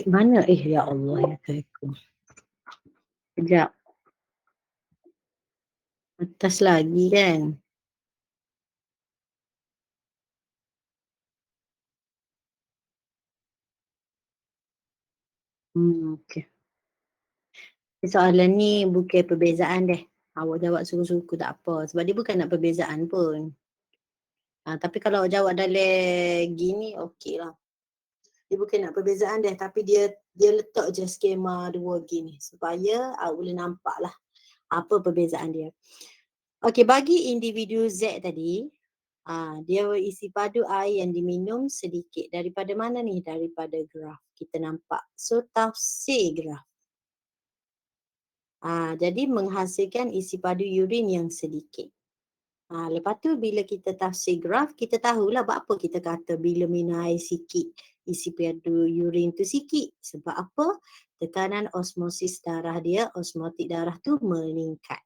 Mana? Ya Allah, ya Tuhanku. Sekejap. Atas lagi kan? Okay. Soalan ni bukan perbezaan deh. Awak jawab suku-suku tak apa. Sebab dia bukan nak perbezaan pun. Tapi kalau awak jawab dalam gini, okey lah. Dia bukan nak perbezaan deh. Tapi dia letak je skema dua gini. Supaya awak boleh nampak lah apa perbezaan dia. Okey, bagi individu Z tadi, dia isi padu air yang diminum sedikit. Daripada mana ni? Daripada graf. Kita nampak. So, tafsir graf. Jadi menghasilkan isi padu urin yang sedikit. Lepas tu bila kita tafsir graf, kita tahulah apa kita kata bila minum air sikit, isi padu urin tu sikit. Sebab apa? Tekanan osmosis darah dia, osmotik darah tu meningkat.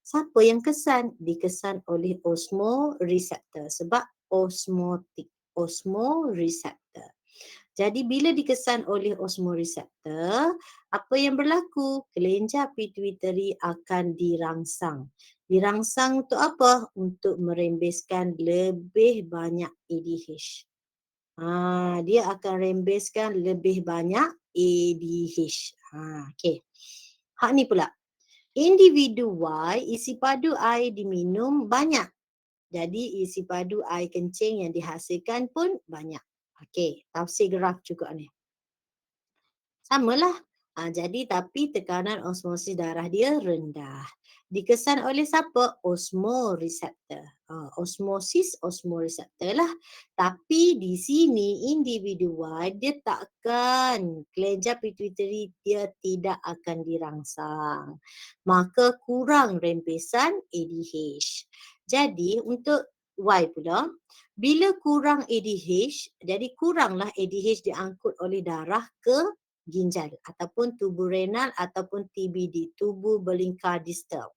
Siapa yang kesan? Dikesan oleh osmoreseptor. Sebab osmotik, osmoreseptor. Jadi bila dikesan oleh osmoreseptor, apa yang berlaku? Kelenjar pituitari akan dirangsang. Dirangsang untuk apa? Untuk merembeskan lebih banyak ADH. Dia akan rembeskan lebih banyak ADH. Okey. Hak ni pula. Individu Y isi padu air diminum banyak. Jadi isi padu air kencing yang dihasilkan pun banyak. Okey, tafsir graf juga ni. Samalah. Jadi tapi tekanan osmosis darah dia rendah. Dikesan oleh siapa? Osmoreseptor. Osmoreseptor lah. Tapi di sini individu Y dia takkan. Kelenjar pituitari dia tidak akan dirangsang. Maka kurang rempesan ADH. Jadi untuk Y pula, bila kurang ADH, jadi kuranglah ADH diangkut oleh darah ke ginjal ataupun tubuh renal ataupun TBD, tubuh belingkar distal.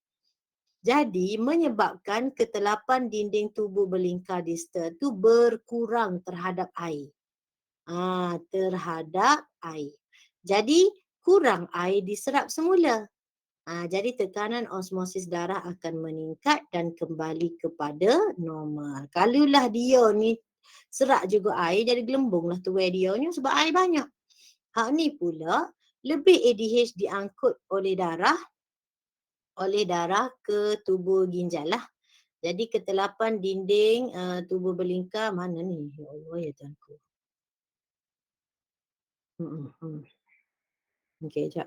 Jadi menyebabkan ketelapan dinding tubuh belingkar distal tu berkurang terhadap air. Terhadap air. Jadi kurang air diserap semula. Jadi tekanan osmosis darah akan meningkat dan kembali kepada normal. Kalaulah dia ni serak juga air, jadi gelembung lah tuai dia ni sebab air banyak. Hak ni pula lebih ADH diangkut oleh darah ke tubuh ginjal lah. Jadi ketelapan dinding tubuh belingkar mana ni? Ya Allah ya Tuhanku. Okey, jap.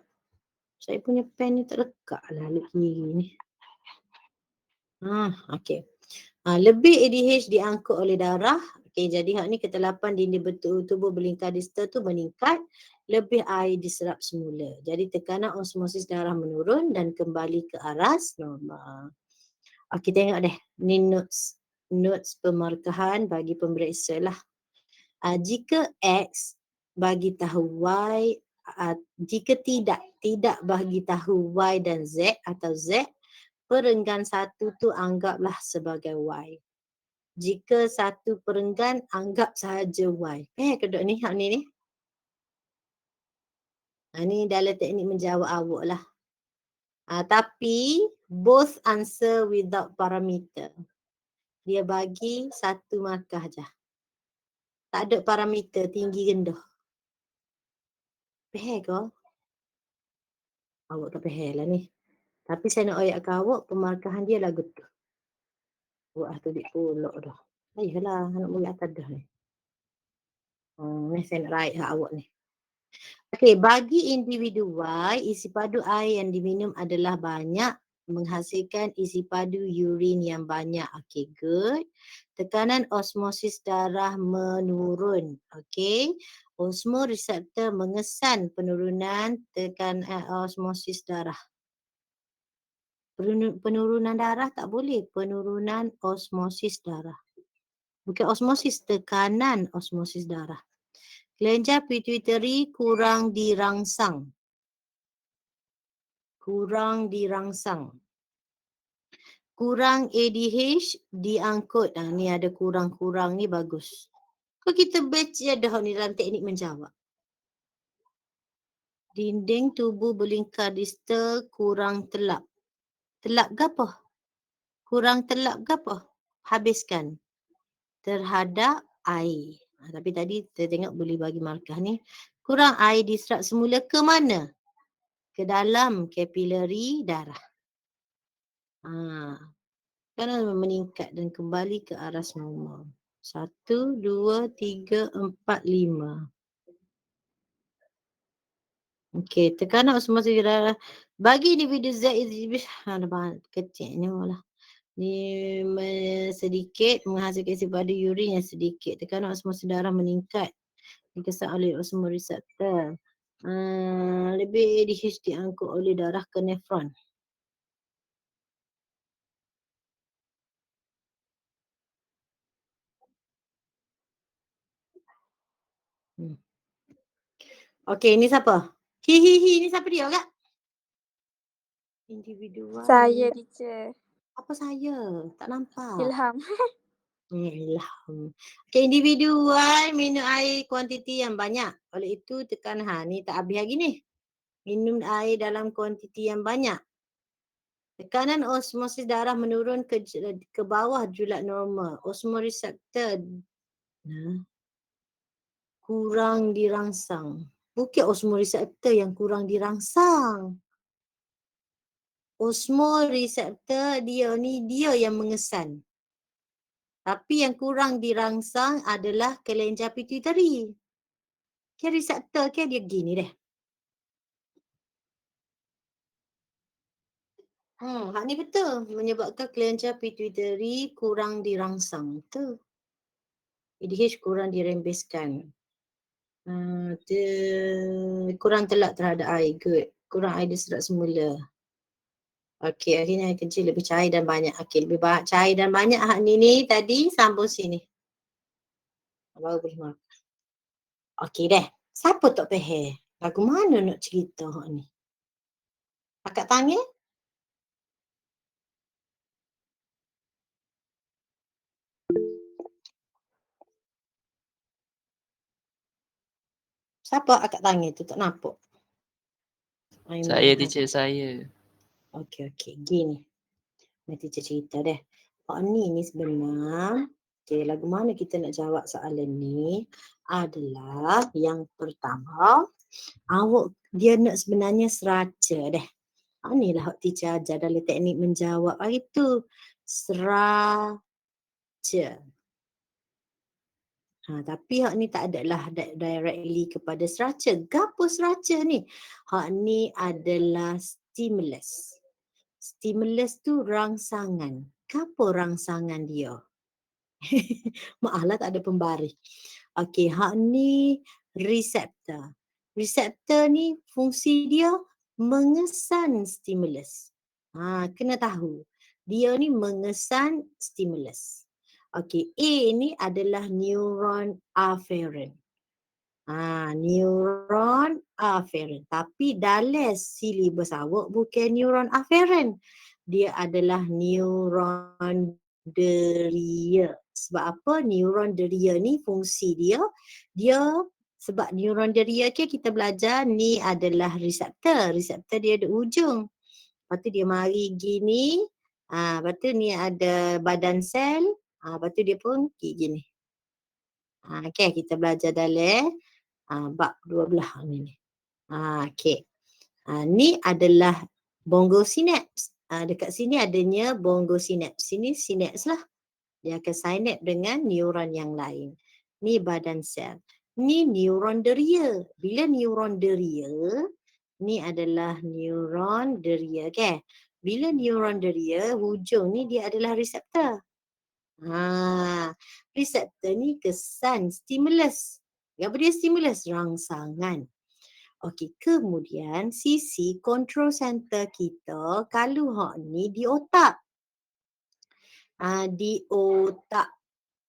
Saya punya pen ni tak lekat lah kiri ni. Okey. Lebih ADH diangkut oleh darah. Okey, jadi hak ni ketelapan dinding tubuh belingkar distal tu meningkat, lebih air diserap semula. Jadi tekanan osmosis darah menurun dan kembali ke aras normal. Okey, tengok deh. Ni notes pemarkahan bagi pemeriksa lah. Jika X bagi tahu Y, jika tidak bagi tahu Y dan Z atau Z, perenggan satu tu anggaplah sebagai Y. Jika satu perenggan, anggap sahaja Y. Kedok ni, hak ni ni. Ni dalam teknik menjawab awak lah. Tapi both answer without parameter. Dia bagi satu markah je. Tak ada parameter tinggi rendah. Faham ke? Awak tak faham lah ni. Tapi saya nak ayat ke awak, pemarkahan dia lagu tu. Wah, tu dik pulak dah. Ayolah, nak bagi atas dah ni. Ni saya nak raih hak awak ni. Okey, bagi individu Y, isi padu air yang diminum adalah banyak, menghasilkan isi padu urin yang banyak. Okey, good. Tekanan osmosis darah menurun. Okey. Osmoreseptor mengesan penurunan tekanan osmosis darah. Penurunan darah tak boleh. Penurunan osmosis darah. Bukan osmosis, tekanan osmosis darah. Kelenjar pituitari kurang dirangsang. Kurang ADH diangkut. Ni ada kurang-kurang ni bagus. Kalau kita baca dah ni dalam teknik menjawab. Dinding tubuh belingkar distal kurang telap. Telap ke apa? Kurang telap ke apa? Habiskan. Terhadap air. Tapi tadi kita tengok boleh bagi markah ni. Kurang air diserap semula ke mana? Ke dalam kapilari darah. Kerana meningkat dan kembali ke aras normal. 1, 2, 3, 4, 5. Okey, tekanan osmosis darah bagi individu Z kecilnya lah. Ni sedikit menghasilkan isi padu urin yang sedikit. Tekanan osmosis darah meningkat dikesan oleh osmoreseptor. Lebih ADH diangkut oleh darah ke nefron. Okey, ni siapa? Ni siapa dia kak? Individual. Saya teacher. Apa saya? Tak nampak. Ilham. Ilham. Okey, individual minum air kuantiti yang banyak. Oleh itu tekan ni tak habis lagi ni. Minum air dalam kuantiti yang banyak. Tekanan osmosis darah menurun ke bawah julat normal. Osmoreseptor kurang dirangsang. Bukan osmoreseptor yang kurang dirangsang. Osmoreseptor dia ni dia yang mengesan. Tapi yang kurang dirangsang adalah kelenjar pituitari. Okay, reseptor okay, dia gini deh. Hak ni betul. Menyebabkan kelenjar pituitari kurang dirangsang. Betul. ADH kurang dirembeskan. Dia kurang telak terhadap air. Good. Kurang air diserap semula. Okey, akhirnya air kecil lebih cair dan banyak. Okey, lebih banyak cair dan banyak hak ni tadi sambung sini. Baru boleh makan. Okey deh. Siapa tak faham? Lagu mana nak cerita hak ni? Akak tanya? Siapa akak tanya tu tak nampak? Saya teacher saya. Okey. Gini. Nanti teacher cerita deh. Hak ni sebenar. Okey, lagu mana kita nak jawab soalan ni adalah yang pertama, dia nak sebenarnya seraca deh. Ni lah hak teacher ajar dalam teknik menjawab hari tu. Seraca. Tapi hak ni tak adalah directly kepada seraca. Gapo seraca ni? Hak ni adalah stimulus. Stimulus tu rangsangan. Gapo rangsangan dia? Maaflah tak ada pembaris. Okey, hak ni reseptor. Reseptor ni fungsi dia mengesan stimulus. Kena tahu. Dia ni mengesan stimulus. Okey, A ni adalah neuron afferent. Neuron afferent. Tapi dalam silibus awak bukan neuron afferent. Dia adalah neuron deria. Sebab apa? Neuron deria ni fungsi dia sebab neuron deria kita belajar ni adalah reseptor. Reseptor dia ada ujung. Lepas tu dia mari gini. Lepas tu ni ada badan sel. Lepas tu dia pun gini. Okay, kita belajar dalam bab 12 ni. Okay. Ni adalah bongosinaps. Dekat sini adanya bongosinaps. Sini sinaps lah. Dia akan synapse dengan neuron yang lain. Ni badan sel. Ni neuron deria. Bila neuron deria, ni adalah neuron deria. Okay. Bila neuron deria, hujung ni dia adalah reseptor. Reseptor ni kesan stimulus. Apa dia stimulus? Rangsangan. Okey, kemudian sisi control center kita kalau hak ni di otak. Di otak.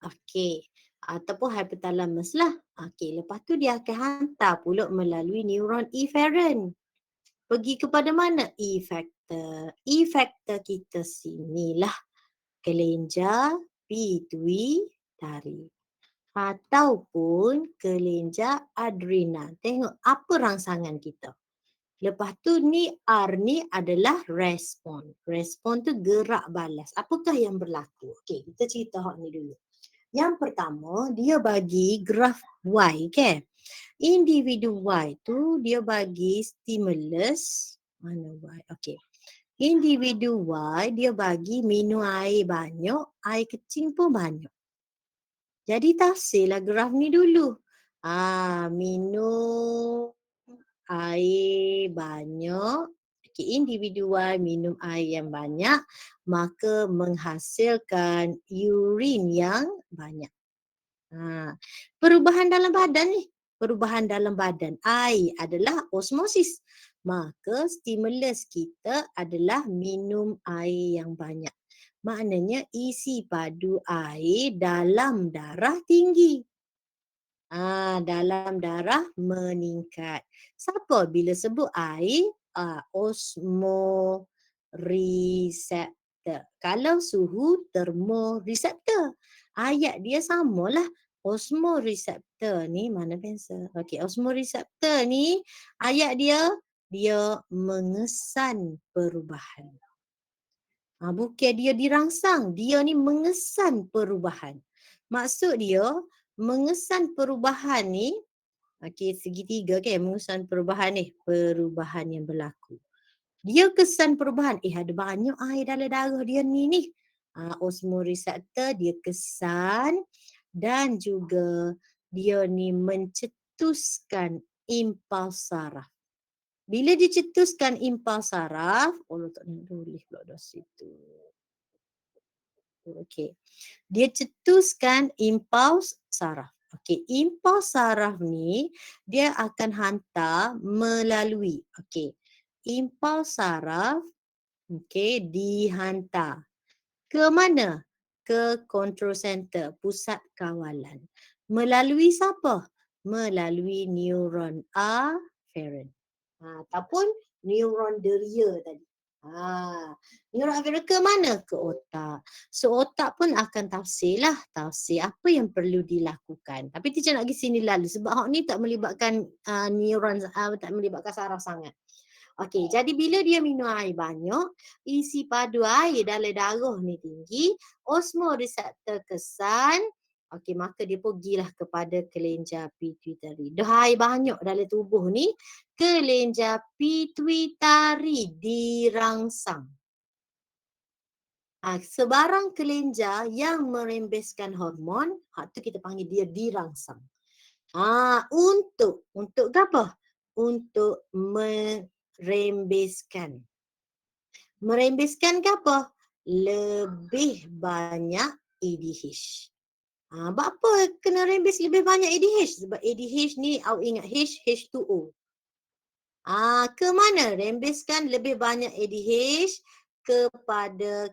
Okey. Ataupun hypothalamus lah. Okey, lepas tu dia akan hantar pula melalui neuron efferent. Pergi kepada mana? Effector. Effector kita sinilah kelenjar pituitari. Ataupun kelenjar adrenal. Tengok apa rangsangan kita. Lepas tu ni R ni adalah respon. Respon tu gerak balas. Apakah yang berlaku? Okey, kita cerita hak ni dulu. Yang pertama, dia bagi graf Y, okay? Individu Y tu dia bagi stimulus. Mana Y? Okey. Individu Y dia bagi minum air banyak, air kecil pun banyak. Jadi tafsirlah graf ni dulu. Minum air banyak. Okay, individu Y minum air yang banyak, maka menghasilkan urin yang banyak. Perubahan dalam badan ni. Perubahan dalam badan. Air adalah osmosis. Maka stimulus kita adalah minum air yang banyak. Maknanya isi padu air dalam darah tinggi. Dalam darah meningkat. Siapa bila sebut air? Osmoreseptor. Kalau suhu, termoreseptor. Ayat dia samalah. Osmoreseptor ni, mana pensel? Okey, osmoreseptor ni ayat dia mengesan perubahan. Bukan dia dirangsang, dia ni mengesan perubahan. Maksud dia mengesan perubahan ni, okey, segitiga kan, mengesan perubahan ni, perubahan yang berlaku. Dia kesan perubahan, ada banyak air dalam darah dia ni. Osmoreseptor dia kesan dan juga dia ni mencetuskan impuls saraf. Bila dicetuskan impuls saraf, Allah tak nak tulis pula dah situ. Okey. Dia cetuskan impuls saraf. Okey, impuls saraf ni dia akan hantar melalui, okey. Impuls saraf dihantar ke mana? Ke control center, pusat kawalan. Melalui siapa? Melalui neuron afferent. Ataupun neuron deria tadi. Neuron afferent ke mana? Ke otak. So otak pun akan tafsir apa yang perlu dilakukan. Tapi teacher nak pergi sini lalu sebab hak ni tak melibatkan neuron, tak melibatkan saraf sangat. Okey, jadi bila dia minum air banyak, isi padu air dalam darah ni tinggi, osmoreseptor kesan, okey, maka dia pergilah kepada kelenjar pituitari. Dah air banyak dalam tubuh ni, kelenjar pituitari dirangsang. Sebarang kelenjar yang merembeskan hormon, hak tu kita panggil dia dirangsang. Untuk apa? Untuk merembeskan. Merembeskan ke apa? Lebih banyak ADH. Sebab apa kena rembes lebih banyak ADH? Sebab ADH ni awak ingat H2O. Ke mana? Rembeskan lebih banyak ADH kepada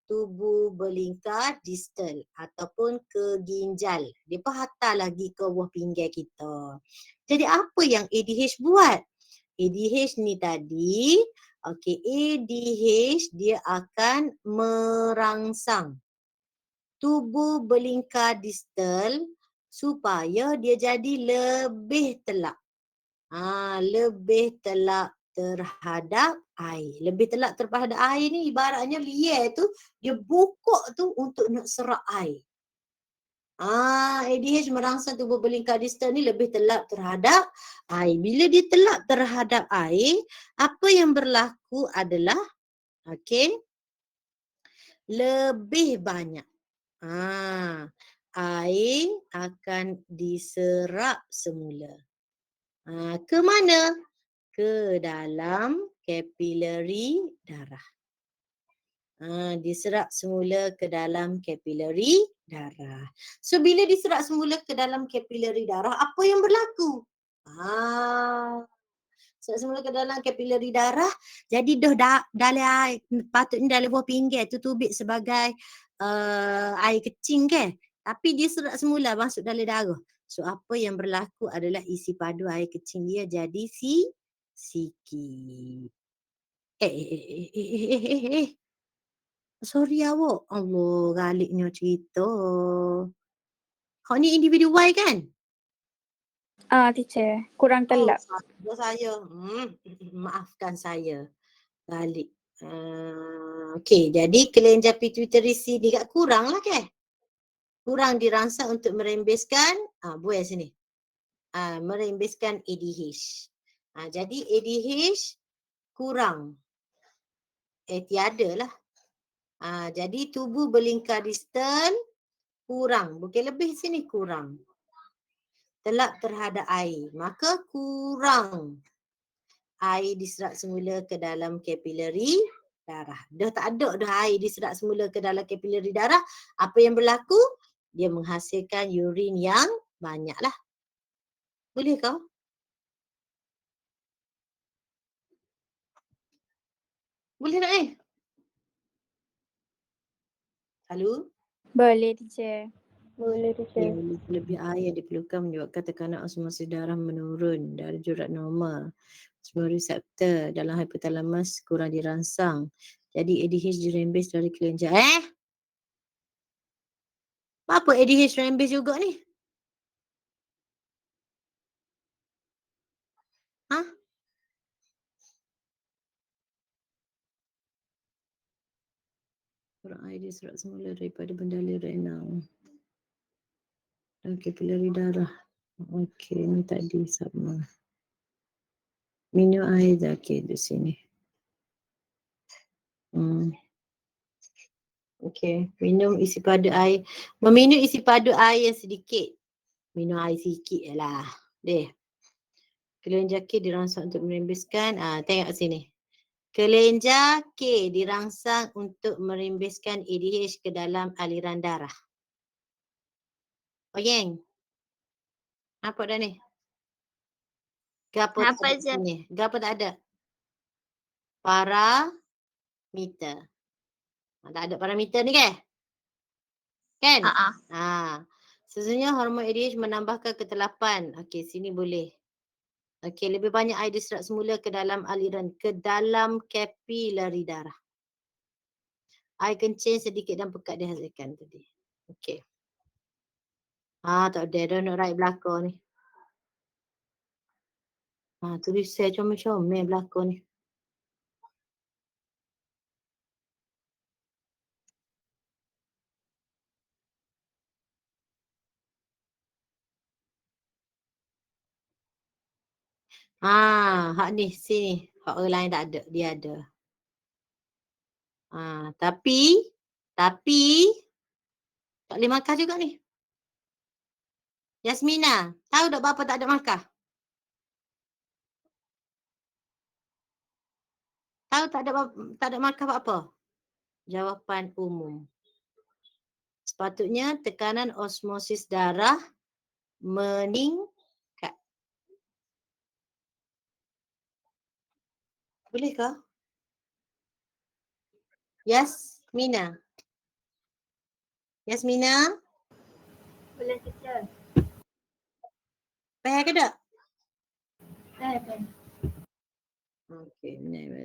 tubuh belingkar distal ataupun ke ginjal. Dia pun hantar lagi ke buah pinggang kita. Jadi apa yang ADH buat? ADH ni tadi, ADH dia akan merangsang tubuh belingkar distal supaya dia jadi lebih telak. Lebih telak terhadap air. Lebih telak terhadap air ni ibaratnya liar tu dia buka tu untuk nak serap air. ADH merangsang tubuh belingkar distal ni lebih telak terhadap air. Bila dia telak terhadap air, apa yang berlaku adalah lebih banyak air akan diserap semula. Ke mana? Ke dalam kapilari darah. Diserap semula ke dalam kapilari darah. So bila diserap semula ke dalam kapilari darah, apa yang berlaku? Serap semula ke dalam kapilari darah, jadi dalam air, patutnya dalam buah pinggang tu tubik sebagai air kecing kan? Tapi dia serap semula masuk dalam darah. So apa yang berlaku adalah isi padu air kecing dia jadi sikit. Sorry awak. Allah, galiknya cerita. Kau ni individu Y kan? Teacher. Kurang telak. Oh, saya. Maafkan saya. Galik. Okey, jadi kelenjar pituitari C dia kurang lah kan? Kurang dirangsang untuk merembeskan, buat sini. Merembeskan ADH. Jadi ADH kurang. Tiada lah. Jadi tubuh belingkar distal kurang. Bukan lebih sini kurang. Telak terhadap air. Maka kurang air diserap semula ke dalam kapilari darah. Dah tak ada dah air diserap semula ke dalam kapilari darah. Apa yang berlaku? Dia menghasilkan urin yang banyak lah. Boleh kau? Boleh tak ni? Halo? Boleh teacher. Lebih air yang diperlukan menyebabkan tekanan osmosis darah menurun dari jurat normal. Osmoreseptor dalam hipotalamus kurang dirangsang. Jadi ADH dirembes dari kelenjar. Apa ADH rembes juga ni? Kurang air diserap semula daripada bendali renal dan kapilari darah. Okey, ni tadi sama. Minum air dah di sini. Okey, minum isi padu air. Meminum isi padu air yang sedikit. Minum air sikit je lah. Deh. Kelenjar K dirangsang untuk merimbiskan. Tengok sini. Kelenjar K dirangsang untuk merimbiskan ADH ke dalam aliran darah. Oh geng. Nampak dah ni? Gapo tak Apa ada je? sini? Gapo tak ada? Parameter. Tak ada parameter ni ke? Kan? Sesungguhnya hormon ADH menambahkan ketelapan. Okey, sini boleh. Okey, lebih banyak air diserap semula ke dalam aliran, ke dalam kapilari darah. Air kencing sedikit dan pekat dihasilkan tadi. Okey. Tak ada. Dah nak write belakang ni. Tulis saya comel-comel belakang ni. Hak ni sini. Hak orang lain tak ada. Dia ada. Tapi tak boleh markah juga ni. Yasmina, tahu tak bapa tak ada markah? Tahu tak ada markah apa? Jawapan umum. Sepatutnya tekanan osmosis darah meningkat. Bolehkah? Yasmina. Yasmina? Boleh teacher. Faham ke tak? Faham. Okey, okey.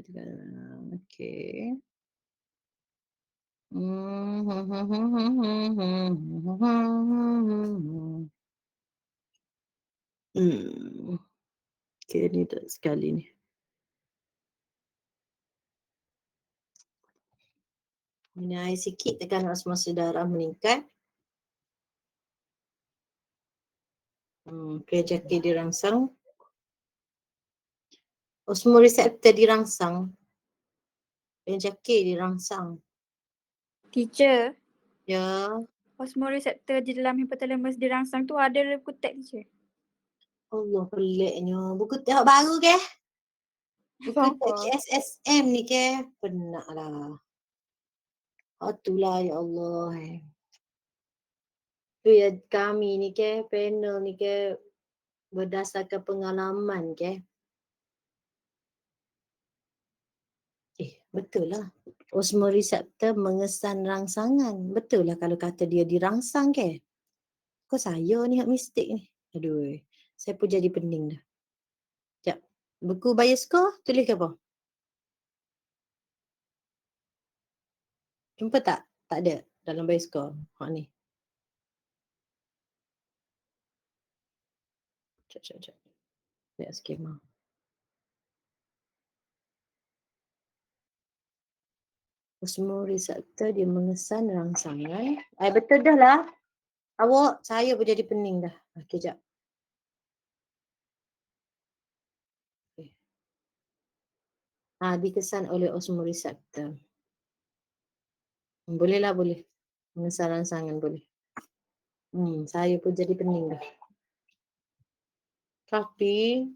Okey, ni tak sekali ni. Minum air sikit, tekanan osmosis darah meningkat. Kelenjar K dirangsang. Osmoreseptor dirangsang. Kelenjar K dirangsang. Teacher, Ya. osmoreseptor di dalam hipotalamus dirangsang tu ada dalam buku teks teacher. Allah, peliknya. Buku teks baru ke? Buku teks SSM ni ke? Penatlah. Itulah ya Allah. Tu ya kami ni ke, panel ni ke, berdasarkan pengalaman ke. Betul lah. Osmoreseptor mengesan rangsangan. Betul lah kalau kata dia dirangsang ke. Kok saya ni hak mistik ni. Aduh, saya pun jadi pening dah. Sekejap. Buku bioskop tulis ke apa? Jumpa tak? Tak ada dalam bioskop. Hak ni. Sekejap. Lihat skema. Osmoreseptor dia mengesan rangsangan. Betul dah lah. Awak, saya pun jadi pening dah. Sekejap. Dikesan oleh osmoreseptor. Bolehlah, boleh. Mengesan rangsangan boleh. Saya pun jadi pening dah. Tapi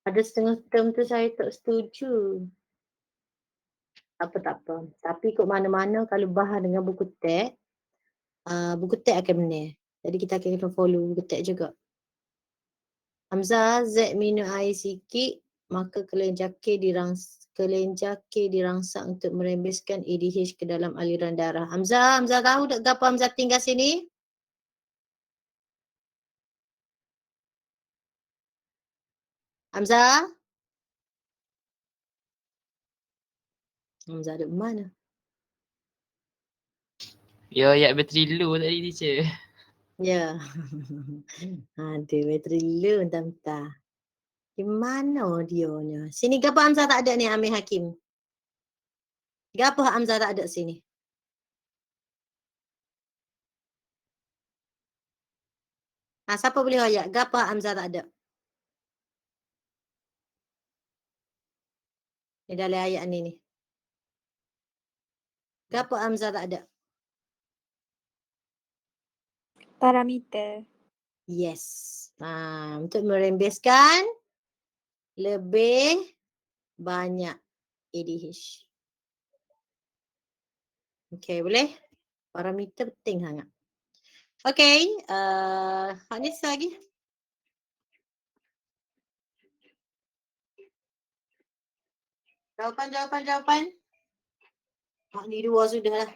ada setengah term tu saya tak setuju. Tak apa. Tapi kok mana-mana kalau bahas dengan buku teks akan benar. Jadi kita akan follow buku teks juga. Hamzah, Z minum air sikit, maka kelenjar K dirangsang untuk merembeskan ADH ke dalam aliran darah. Hamzah tahu tak apa Hamzah tinggal sini? Hamzah? Hamzah ada mana? Ya, ayat bateri low tadi teacher. Ya. Ada bateri low entah-entah. Gimana dia ni? Sini gapo Hamzah tak ada ni Amir Hakim? Gapo Hamzah tak ada sini? Siapa boleh ayat? Gapo Hamzah tak ada? Ni dalam ayat ni. Kenapa Hamzah tak ada? Parameter. Yes. Untuk merembeskan lebih banyak ADH. Okay, boleh? Parameter penting sangat. Okay, Hak Nisa lagi. Jawapan. Hak ni 2 sudah lah.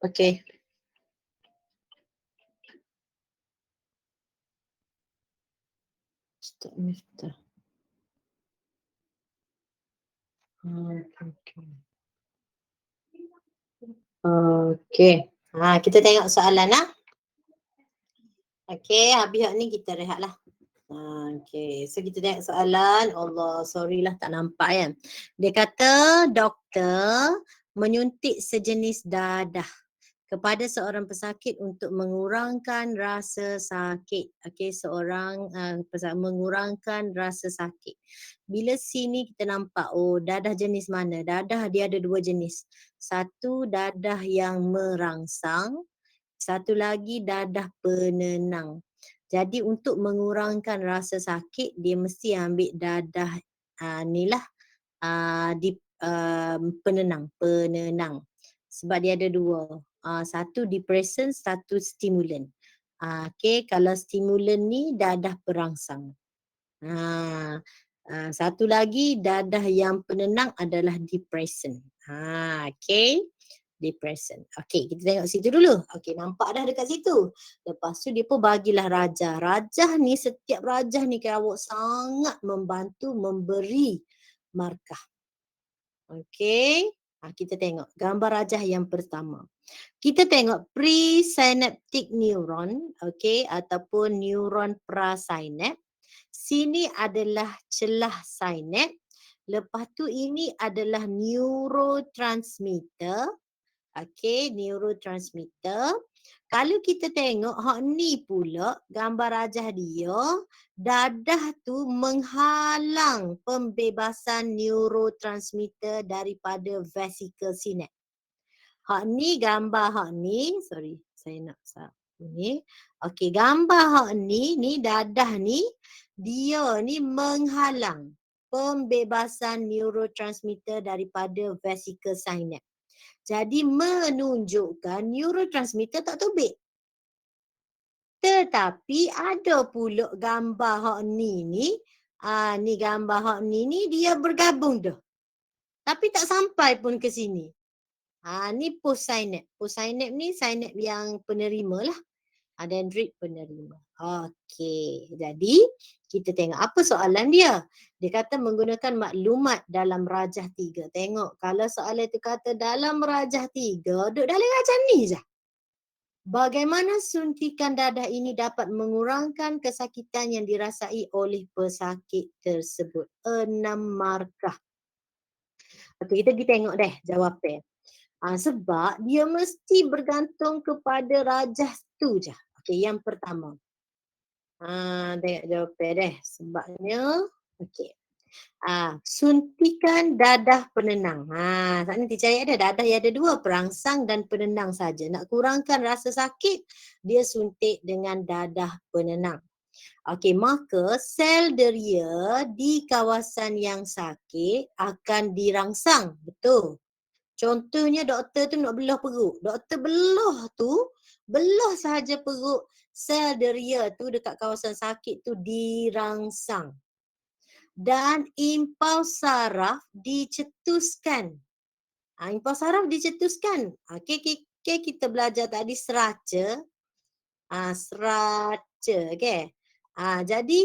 Okay. Stop Miftah. Okay. Kita tengok soalan lah. Okay, habis hak ni kita rehat lah. Okay, so kita tengok soalan. Allah, sorry lah tak nampak kan. Dia kata doktor menyuntik sejenis dadah kepada seorang pesakit untuk mengurangkan rasa sakit. Okay, seorang mengurangkan rasa sakit. Bila sini kita nampak, oh dadah jenis mana? Dadah dia ada 2 jenis. Satu dadah yang merangsang, satu lagi dadah penenang. Jadi untuk mengurangkan rasa sakit, dia mesti ambil dadah penenang. Sebab dia ada 2. Satu depressant, satu stimulan. Okay, kalau stimulan ni dadah perangsang. Satu lagi dadah yang penenang adalah depressant. Okay, depressant. Okay, kita tengok situ dulu. Okay, nampak dah dekat situ. Lepas tu dia pun bagilah rajah. Rajah ni, setiap rajah ni awak sangat membantu memberi markah. Okay, kita tengok gambar rajah yang pertama. Kita tengok presynaptic neuron, okay, ataupun neuron prasinap. Sini adalah celah sinap. Lepas tu ini adalah neurotransmitter. Okay, neurotransmitter. Kalau kita tengok hak ni pula gambar rajah dia, dadah tu menghalang pembebasan neurotransmitter daripada vesicle synapse. Hak ni gambar hak ni, sorry saya nak ni. Okey, gambar hak ni dadah ni dia ni menghalang pembebasan neurotransmitter daripada vesicle synapse. Jadi menunjukkan neurotransmitter tak tobek. Tetapi ada pula gambar hak ni ni gambar hak ni dia bergabung dah. Tapi tak sampai pun ke sini. Ni postsynapse. Postsynapse ni synapse yang penerima lah. Dendrit penerima. Okey. Jadi kita tengok apa soalan dia. Dia kata menggunakan maklumat dalam rajah 3. Tengok kalau soalan itu kata dalam rajah 3, duduk dalam rajah ni je. Bagaimana suntikan dadah ini dapat mengurangkan kesakitan yang dirasai oleh pesakit tersebut? 6 markah. Okey, kita pergi tengok deh jawapan. Sebab dia mesti bergantung kepada rajah tu je. Okey, yang pertama. Tengok jawapan deh. Sebabnya, okey. Suntikan dadah penenang. Saat ni teacher ada dadah yang ada 2, perangsang dan penenang saja. Nak kurangkan rasa sakit, dia suntik dengan dadah penenang. Okey, maka sel deria di kawasan yang sakit akan dirangsang. Betul. Contohnya doktor tu nak belah perut. Doktor belah sahaja perut, sel deria tu dekat kawasan sakit tu dirangsang. Dan impuls saraf dicetuskan. Impuls saraf dicetuskan. Okey, kita belajar tadi seraca. Seraca, okey. Jadi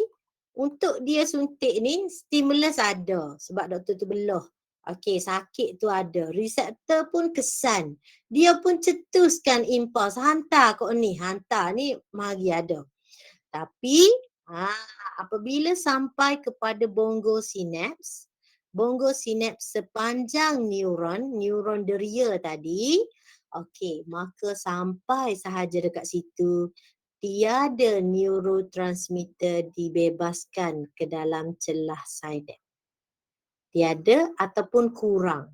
untuk dia suntik ni stimulus ada sebab doktor tu belah. Okey, sakit tu ada. Reseptor pun kesan. Dia pun cetuskan impuls. Hantar ni mari ada. Tapi apabila sampai kepada bongo sinaps sepanjang neuron deria tadi, okey, maka sampai sahaja dekat situ tiada neurotransmitter dibebaskan ke dalam celah sinap. Tiada ataupun kurang.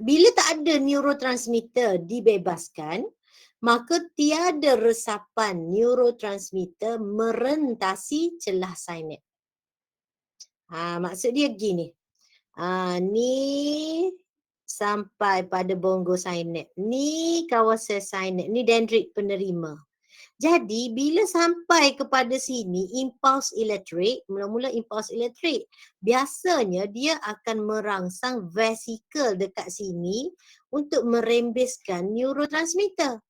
Bila tak ada neurotransmitter dibebaskan, maka tiada resapan neurotransmitter merentasi celah sinap. Maksud dia gini. Ni sampai pada bongo sinap. Ni kawasan sinap. Ni dendrit penerima. Jadi bila sampai kepada sini impuls elektrik, mula-mula impuls elektrik, biasanya dia akan merangsang vesikel dekat sini untuk merembeskan neurotransmitter.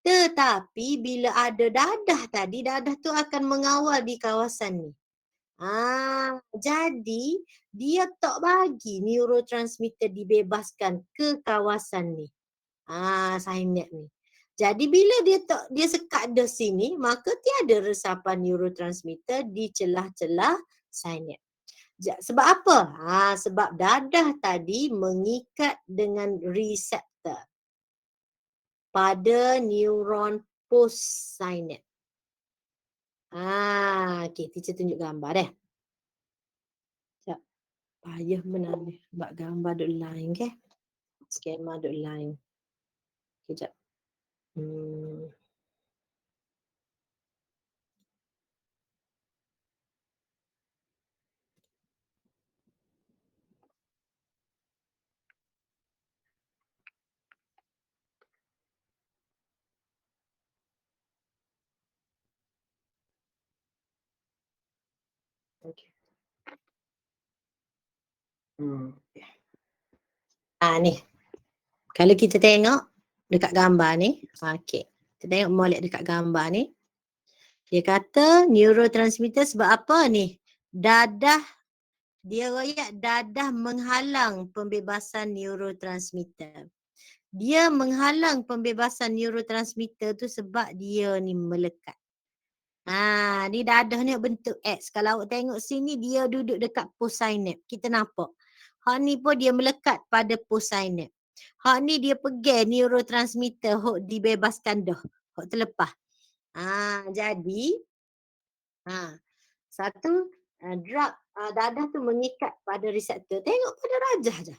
Tetapi bila ada dadah tadi, dadah tu akan mengawal di kawasan ni. Jadi dia tak bagi neurotransmitter dibebaskan ke kawasan ni. Sinap ni. Jadi bila dia sekat dah sini, maka tiada resapan neurotransmitter di celah-celah sinap. Sebab apa? Sebab dadah tadi mengikat dengan reseptor pada neuron postsynap. Okey, teacher tunjuk gambar dah. Sekejap. Payah benar ni. Buat gambar duk line ke? Skema duk line. Sekejap. Okay. Ni. Kalau kita tengok dekat gambar ni, okey. Kita tengok molek dekat gambar ni. Dia kata neurotransmitter sebab apa ni? Dadah, dia royak dadah menghalang pembebasan neurotransmitter. Dia menghalang pembebasan neurotransmitter tu sebab dia ni melekat. Ni dadah ni bentuk X. Kalau awak tengok sini dia duduk dekat postsynap. Kita nampak. Hak ni pun dia melekat pada postsynap. Hak ni dia pegang neurotransmitter hok dibebaskan dah. Hok terlepas. Jadi satu drug dadah tu mengikat pada reseptor. Tengok pada rajah je.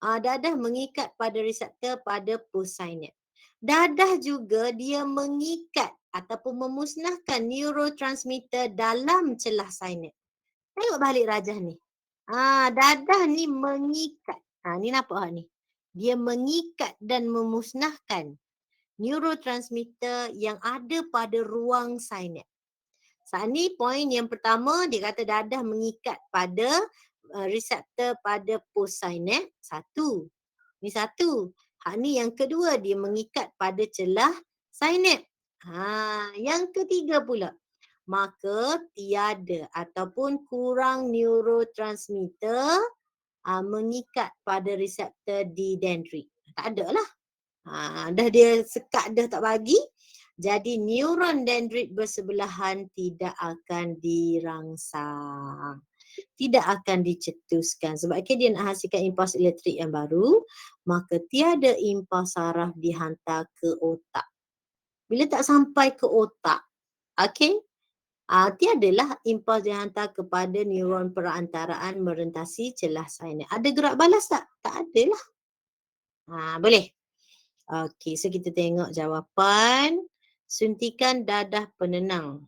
Dadah mengikat pada reseptor pada postsynap. Dadah juga dia mengikat ataupun memusnahkan neurotransmitter dalam celah sinap. Tengok balik rajah ni. Dadah ni mengikat. Ni nampak ni. Dia mengikat dan memusnahkan neurotransmitter yang ada pada ruang sinap. Saat ni poin yang pertama dia kata dadah mengikat pada reseptor pada postsynap. Satu. Ni satu. Hak ni yang kedua dia mengikat pada celah sinap. Yang ketiga pula. Maka tiada ataupun kurang neurotransmitter mengikat pada reseptor di dendrit. Tak ada lah. Dah dia sekat dah tak bagi. Jadi neuron dendrit bersebelahan tidak akan dirangsang. Tidak akan dicetuskan. Sebab dia nak hasilkan impuls elektrik yang baru, maka tiada impuls saraf dihantar ke otak. Bila tak sampai ke otak, tiadalah impuls dihantar kepada neuron perantaraan merentasi celah sinap. Ada gerak balas tak? Tak ada lah. Boleh? So kita tengok jawapan. Suntikan dadah penenang.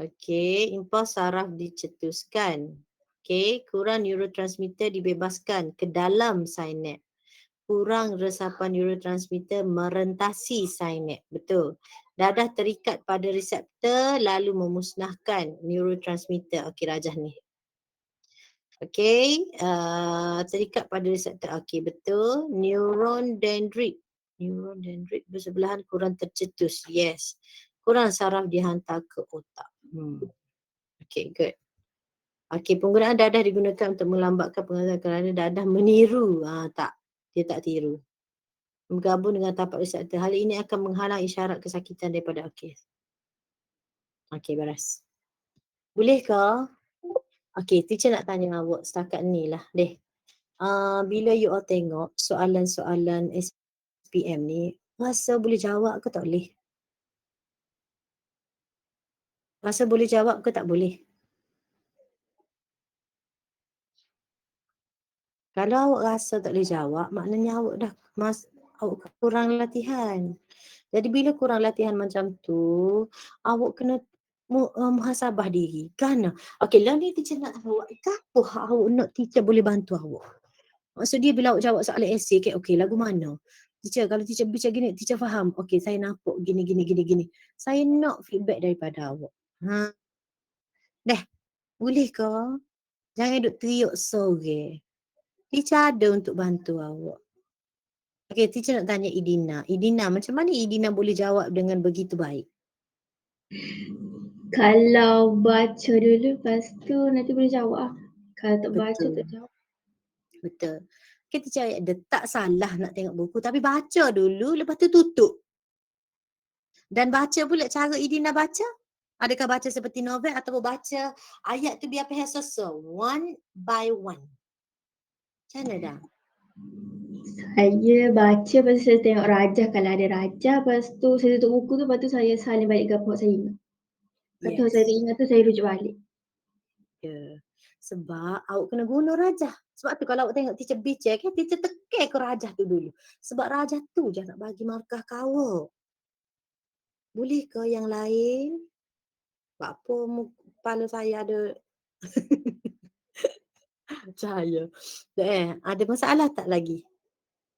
Okey, impuls saraf dicetuskan. Okey, kurang neurotransmitter dibebaskan ke dalam sinap. Kurang resapan neurotransmitter merentasi sinap. Betul. Dadah terikat pada reseptor lalu memusnahkan neurotransmitter. Okey, Rajah ni. Okey, terikat pada reseptor. Okey, betul. Neuron dendrit. Neuron dendrit bersebelahan kurang tercetus. Yes. Kurang saraf dihantar ke otak. Okey, good. Okey, penggunaan dadah digunakan untuk melambatkan pengeluaran kerana dadah meniru. Tak. Dia tak tiru. Bergabung dengan tapak reseptor. Hal ini akan menghalang isyarat kesakitan daripada okey. Okey, beres. Boleh ke? Okey, teacher nak tanya awak setakat ni lah deh. Bila you all tengok soalan-soalan SPM ni, rasa boleh jawab ke tak boleh? Rasa boleh jawab ke tak boleh? Kalau awak rasa tak boleh jawab, maknanya awak dah awak kurang latihan. Jadi bila kurang latihan macam tu, awak kena muhasabah diri. Kan? Okey, lah ni teacher nak tahu, apa awak nak teacher boleh bantu awak? Maksud dia bila awak jawab soalan esei, okey, lagu mana? Teacher, kalau teacher bincang gini, teacher faham. Okey, saya nampak gini. Saya nak feedback daripada awak. Dah, boleh ke? Jangan duk teriuk sore. Teacher ada untuk bantu awak. Okey, teacher nak tanya Idina. Idina, macam mana Idina boleh jawab dengan begitu baik? Kalau baca dulu lepas tu nanti boleh jawab. Kalau tak baca tak jawab. Betul. Okey, teacher ada tak salah nak tengok buku tapi baca dulu lepas tu tutup. Dan baca pula cara Idina baca. Adakah baca seperti novel atau baca ayat tu biar faham sesuai. One by one. Macam mana dah? Saya baca lepas tu saya tengok rajah kalau ada rajah. Lepas tu saya tutup buku tu lepas tu saya salin balik ke apa saya ingat. Lepas tu saya tak ingat tu saya rujuk balik. Ya. Sebab awak kena guna rajah. Sebab tu kalau awak tengok teacher bincang kan, teacher tekan ke rajah tu dulu. Sebab rajah tu je nak bagi markah ke awak. Boleh ke yang lain? Sebab apa kepala saya ada cahaya. Ada masalah tak lagi?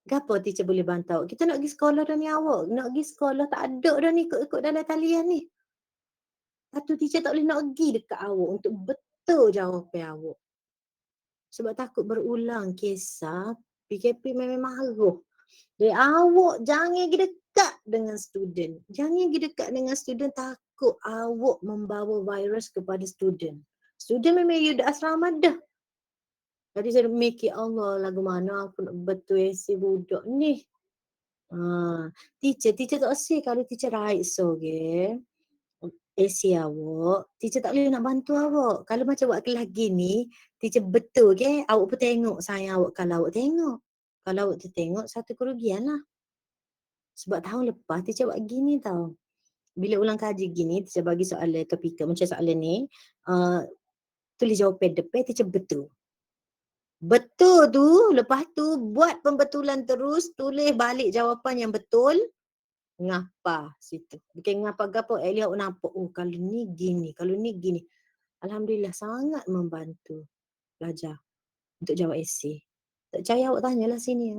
Kenapa teacher boleh bantu awak? Kita nak pergi sekolah dah ni awak. Nak pergi sekolah tak ada dah ni ikut-ikut dalam talian ni. Satu teacher tak boleh nak pergi dekat awak untuk betul jawapan awak. Sebab takut berulang kisah PKP memang marah. Jadi awak jangan pergi dekat dengan student. Jangan pergi dekat dengan student takut awak membawa virus kepada student. Student memang you dah asrama dah. Jadi saya mikir Allah lagu mana aku nak betul si budak ni. Teacher tak asyik kalau teacher right so okay. Esi awak, teacher tak boleh nak bantu awak. Kalau macam awak kelas gini, teacher betul ke, awak pun tengok sayang awak kalau awak tengok. Kalau awak tengok, satu kerugian lah. Sebab tahun lepas teacher buat gini tau. Bila ulang kaji gini, teacher bagi soalan topikal macam soalan ni, tulis jawapan depan, teacher betul. Betul tu, lepas tu buat pembetulan terus, tulis balik jawapan yang betul, ngapa situ. Bukan ngapa gapo, awak nampak, oh kalau ni gini, kalau ni gini. Alhamdulillah sangat membantu pelajar untuk jawab esei. Tak percaya awak tanyalah sini.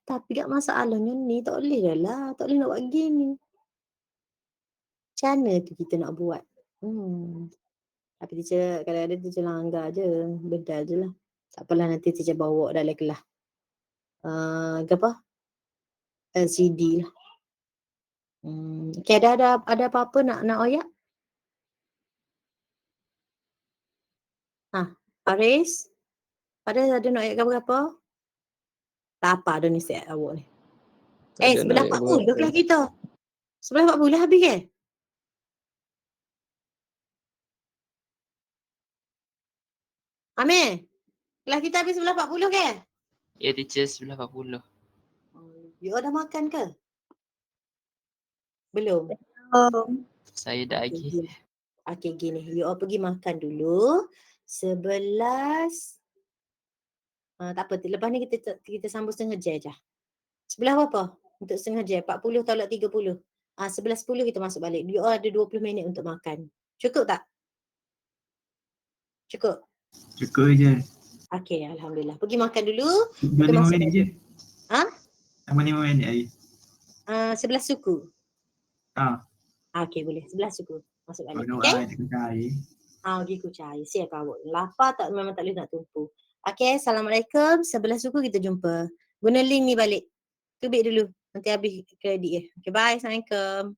Tapi tak masalahnya ni tak boleh dah lah, tak boleh nak buat gini. Macam mana tu kita nak buat? Tapi teacher kadang-kadang teacher langgar je, bedal je lah. Tak apalah nanti teacher bawa dalam kelas. Apa? LCD lah. Okay, ada apa-apa nak ayat? Aris? Ada nak ayat apa? Tak apa dah ni set awak ni. Sebelah 40 kelas kita. Sebelah 40 habis ke? Amir, kelas kita habis sebelah 40 ke? Ya teacher sebelah 40. You dah makan ke? Belum? Saya dah lagi. Okay, gini. You all pergi makan dulu. 11. Tak apa. Lepas ni kita sambung setengah jam je. Sebelah berapa? Untuk setengah jam. 40 tolak 30. 11.10 kita masuk balik. You all ada 20 minit untuk makan. Cukup tak? Cukup? Cukup je. Okey, Alhamdulillah. Pergi makan dulu. Cuma Kita 5 masuk minit balik. je. Ha? Tambah 5 minit lagi. 11 suku. Ah, Okey, boleh. 11 suku. Masuk balik. kalau Okey? nak kena air. Pergi kucai air. Siap awak. Lapar tak memang tak boleh nak tumpu. Okey, Assalamualaikum. 11 suku kita jumpa. Guna link ni balik. Tubik dulu. Nanti habis kredit dia. Okey, bye. Assalamualaikum.